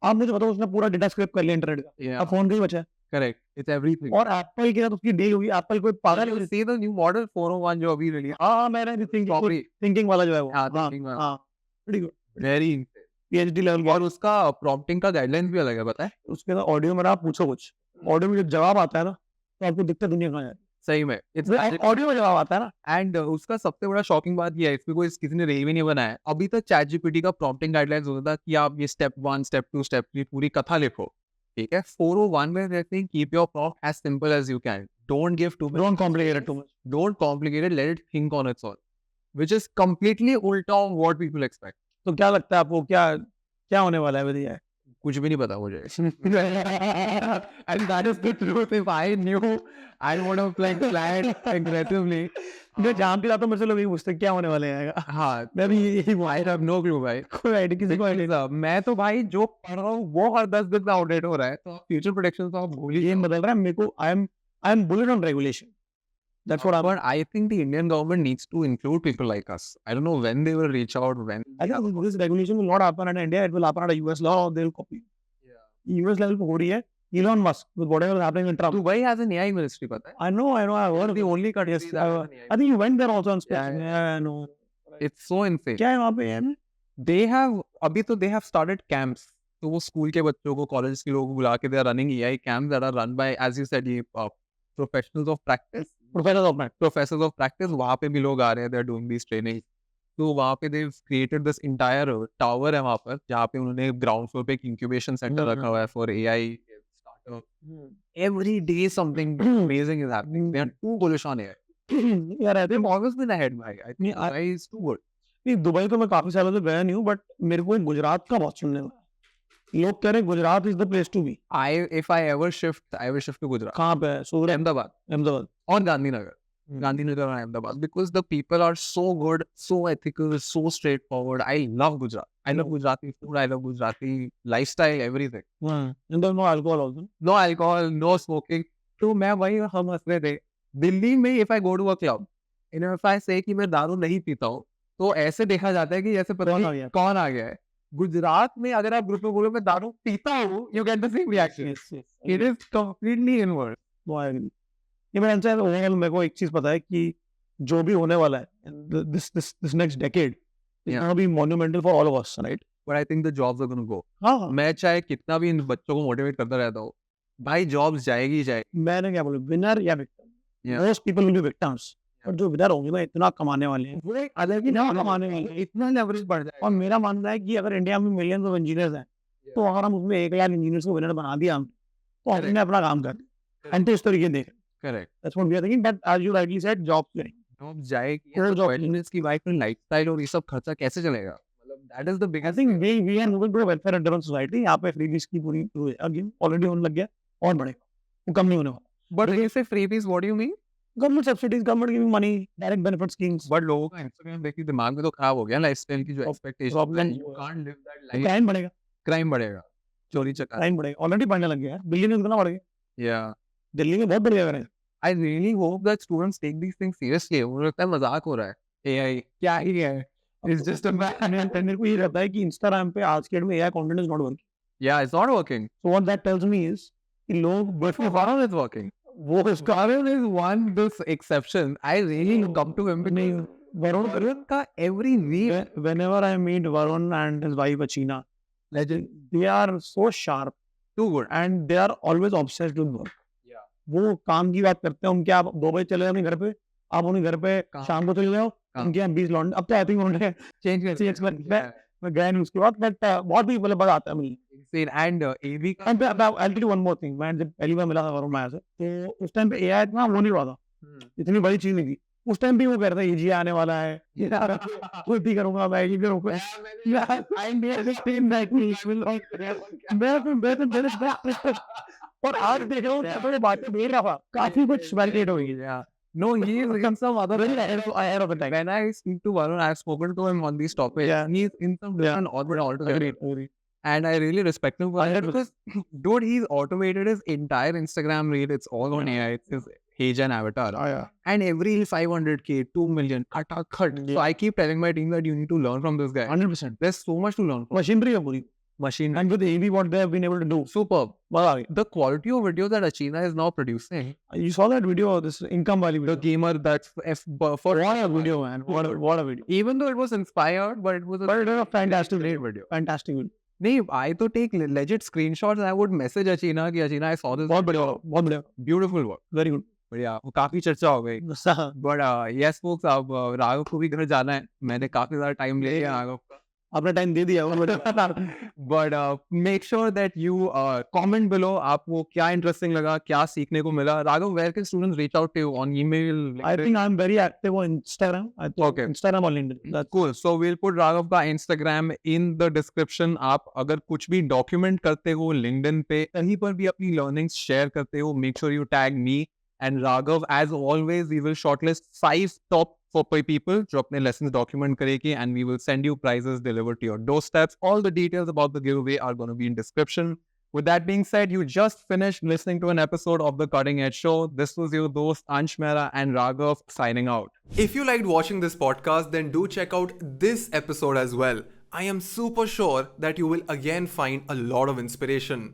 आप मुझे बताओ, उसने पूरा डेटा स्क्रैप कर लिया इंटरनेट का, अब फोन का ही बचा है। Correct, it's everything. और एप्पल के साथ उसकी डील हुई, एप्पल कोई पागल You see the new model 401 जो अभी रिलीज। हाँ, मैंने थिंकिंग वाला जो है वो। हाँ, thinking वाला। हाँ, pretty good. Very PhD level. और उसका प्रॉम्प्टिंग का गाइडलाइंस भी अलग है, पता है? उसके साथ ऑडियो में आप पूछो कुछ, ऑडियो में जब जवाब आता है ना, तो आपको दिखता है दुनिया कहाँ जा रही है। सही में ऑडियो में जवाब आता है ना। एंड उसका सबसे बड़ा शॉकिंग बात ये है, इसमें कोई किसी ने रेलवे नहीं बनाया। अभी तक चैट जीपीटी का प्रॉम्प्टिंग गाइडलाइंस होता था कि आप ये स्टेप 1, स्टेप 2, स्टेप 3 पूरी कथा लिखो, ठीक है? 401 में कहते हैं keep your prompt as simple as you can, don't give too much, don't complicate it too much, don't complicate it, let it think on its own, which is completely उल्टा of what people expect. तो क्या लगता है आपको, क्या होने वाला है? कुछ भी नहीं पता मुझे and that is the truth. If I knew, I would have like planned aggressively. मैं जहाँ भी जाता हूँ मेरे से लोग यही पूछते हैं क्या होने वाले हैं हाँ, मैं भी यही I have no clue भाई. कोई आइडिया किसी को idea Because, मैं तो भाई जो पढ़ रहा हूँ वो हर 10 दिन में आउटडेट हो रहा है, तो फ्यूचर प्रोडिक्शन तो आप भूल ही नहीं। ये बदल रहा है मेरे को I am bullied on regulation. That's what I'm. But I think the Indian government needs to include people like us. I don't know when they will reach out, when. I think this regulation will not happen in India. It will happen at a US law or they'll copy. US level पे हो रही है. Elon Musk with whatever is happening in Trump. Dubai has an AI ministry, पता है? I know. I've heard. The only country Yes, that has an AI. I think you went there also on space. Yeah, I know. It's so insane. क्या है वहाँ पे यार? They have अभी तो they have started camps. तो वो school के बच्चों को, कॉलेज के लोगों को बुला के they are running AI camps that are run by, as you said, ये professionals of practice. Professors of practice. वहाँ पे भी लोग आ रहे हैं. They are doing these trainings. तो वहाँ पे they've created this entire tower है वहाँ पर, जहाँ पे उन्होंने ground floor पे एक incubation center रखा हुआ है for AI startup. Every day something amazing is happening. They are too bullish on AI. यार I think They've always been ahead, भाई. I think AI is too good. नहीं Dubai तो मैं काफी सालों से गया नहीं हूँ बट मेरे को गुजरात का बहुत सुनने में लोग कह रहे हैं Gujarat is the place to be If I ever shift, I will shift to Gujarat. कहाँ पे है सूरत Ahmedabad Ahmedabad or Gandhinagar. Gandhinagar and Ahmedabad, because the people are so good, so ethical, so straightforward. I love Gujarat. I love Gujarati food. I love Gujarati lifestyle, everything. and there's no alcohol also No alcohol, no smoking. तो मैं वही हम हंस रहे थे. दिल्ली में if I go to a club, and if I say कि मैं दारू नहीं पीता हूँ, तो ऐसे देखा जाता है कि जैसे पता कौन आ नहीं गया? कौन आ गया है. गुजरात में अगर आप ग्रुप में बोलो मैं दारू पीता हूँ, you get the same reaction. It is completely inverse. वो है ये मैं आंसर ओवरऑल मेरे को एक चीज पता है कि जो भी होने वाला है this next decade is Yeah. Gonna be monumental for all of us right But I think the jobs are going to go. हाँ मैं चाहे कितना भी इन बच्चों को मोटिवेट करता रहता हूँ, भाई जॉब्स जाएगी ही जाएगी. मैंने क्या बोला विनर या victim Yeah. Most people will be victims पर जो विनर होंगे ना इतना कमाने वाले हैं वो एक अलग ही इतना कमाने वाले हैं इतना लेवरेज बढ़ जाएगा. और मेरा मानना है कि अगर इंडिया में मिलियंस ऑफ इंजीनियर्स हैं तो अगर हम उसमें 1,000 इंजीनियर्स को विनर बना दिया हम तो हमने अपना काम कर दिया एंड इस तरीके देख correct. That's what we are thinking that as you rightly said jobs करेंगे जॉब्स जाएगी. Core job. बिजनेस की वाइफ में लाइफस्टाइल और ये सब खर्चा कैसे चलेगा? मतलब that is the I biggest. Think we are moving to welfare driven society यहाँ पे फ्रीबीज की पूरी अगेन ऑलरेडी होने लग गया और बढ़ेगा वो कम नहीं होने वाला but when you say freebies, what do you mean? Government subsidies government giving money direct benefit schemes but लोगों का इंस्टाग्राम देख के दिमाग में तो खराब हो गया लाइफस्टाइल की जो expectation. problem You can't live that life. Crime बढ़ेगा क्राइम बढ़ेगा, चोरी चकारी. क्राइम बढ़ेगा ऑलरेडी बढ़ने लग गया है दिल्ली में कितना बढ़ गया Yeah. दिल्ली में बहुत बढ़ गया है I really hope that students take these things seriously. मुझे लगता है मजाक हो रहा है. AI क्या ही है? It's just a man. मेरे को ये रहता है कि इंस्टाग्राम पे आज के डेट में AI content is not working Yeah, it's not working. So what that tells me is कि लोग But for Varun, it's working. वो इसका Varun is one this exception. I really look up to him because Varun Varun का every week whenever I meet Varun and his wife Achina legend. they are so sharp Too good. and they are always obsessed with work Yeah. वो काम की बात करते हैं उनके आप 2 बजे चले जाओ अपने घर पे आप उन्हें घर पे काम। शाम को चले जाओ काम। उनके यहाँ 20 लौंडे अब तो आई थिंक उन्होंने Change कर CX में मैं गया नहीं उसके बाद बट बहुत भी मतलब बड़ा आता है मुझे insane. And AV का and I tell you one more thing मैं जब पहली बार मिला था वरुण माया से तो उस टाइम पे एआई इतना वो नहीं रहा था इतनी बड़ी चीज नहीं थी उस टाइम भी वो कह रहा था ये आने वाला है ये कुछ भी करूंगा मैं ये करूंगा और आज देख रहा हूँ थोड़ी बातें दे रहा था काफी कुछ वैलिडेट हो गई है No, he is in some other. Very ahead of the time. When I speak to Varun, I've spoken to him on these topics. Yeah. He's in some different orbit altogether. Agreed. And I really respect him for I that had- because, dude, he's automated his entire Instagram reel. It's all on AI. It's his page and avatar. yeah. And every 500K, 2 million, cut. So Yeah. I keep telling my team that you need to learn from this guy. 100%. There's so much to learn from. Machinery है पूरी Machine. and with AV what they have been able to do Superb. मजा आ गया The quality of video that Achina is now producing. you saw that video this income वाली The video gamer that's for what a video man what a video even though it was inspired, but it was a but it was a fantastic great video video. fantastic video नहीं, I to take legit screenshots. I would message Achina कि Achina, I saw this. बहुत बढ़िया Beautiful work. very good But yeah, वो काफी चर्चा हो गई. But yes, folks, अब राघव को भी घर जाना है. मैंने काफी ज़्यादा टाइम ले लिया राघव का. अपना टाइम दे दिया But make sure that you comment below आपको क्या interesting लगा, क्या सीखने को मिला. Raghav, where can students reach out to you on email? I think I'm very active on Instagram. I think Okay. Instagram or LinkedIn. That's Cool. So we'll put Raghav का Instagram in the description. आप अगर कुछ भी document करते हो LinkedIn पे, कहीं पर भी अपनी learnings share करते हो, make sure you tag me and Raghav. As always, we will shortlist 5 top for people जो अपने lessons document करेंगे and we will send you prizes delivered to your doorsteps. All the details about the giveaway are going to be in description. With that being said, you just finished listening to an episode of The Cutting Edge Show. This was your host Ansh Mehra and Raghav signing out. If you liked watching this podcast, then do check out this episode as well. I am super sure that you will again find a lot of inspiration.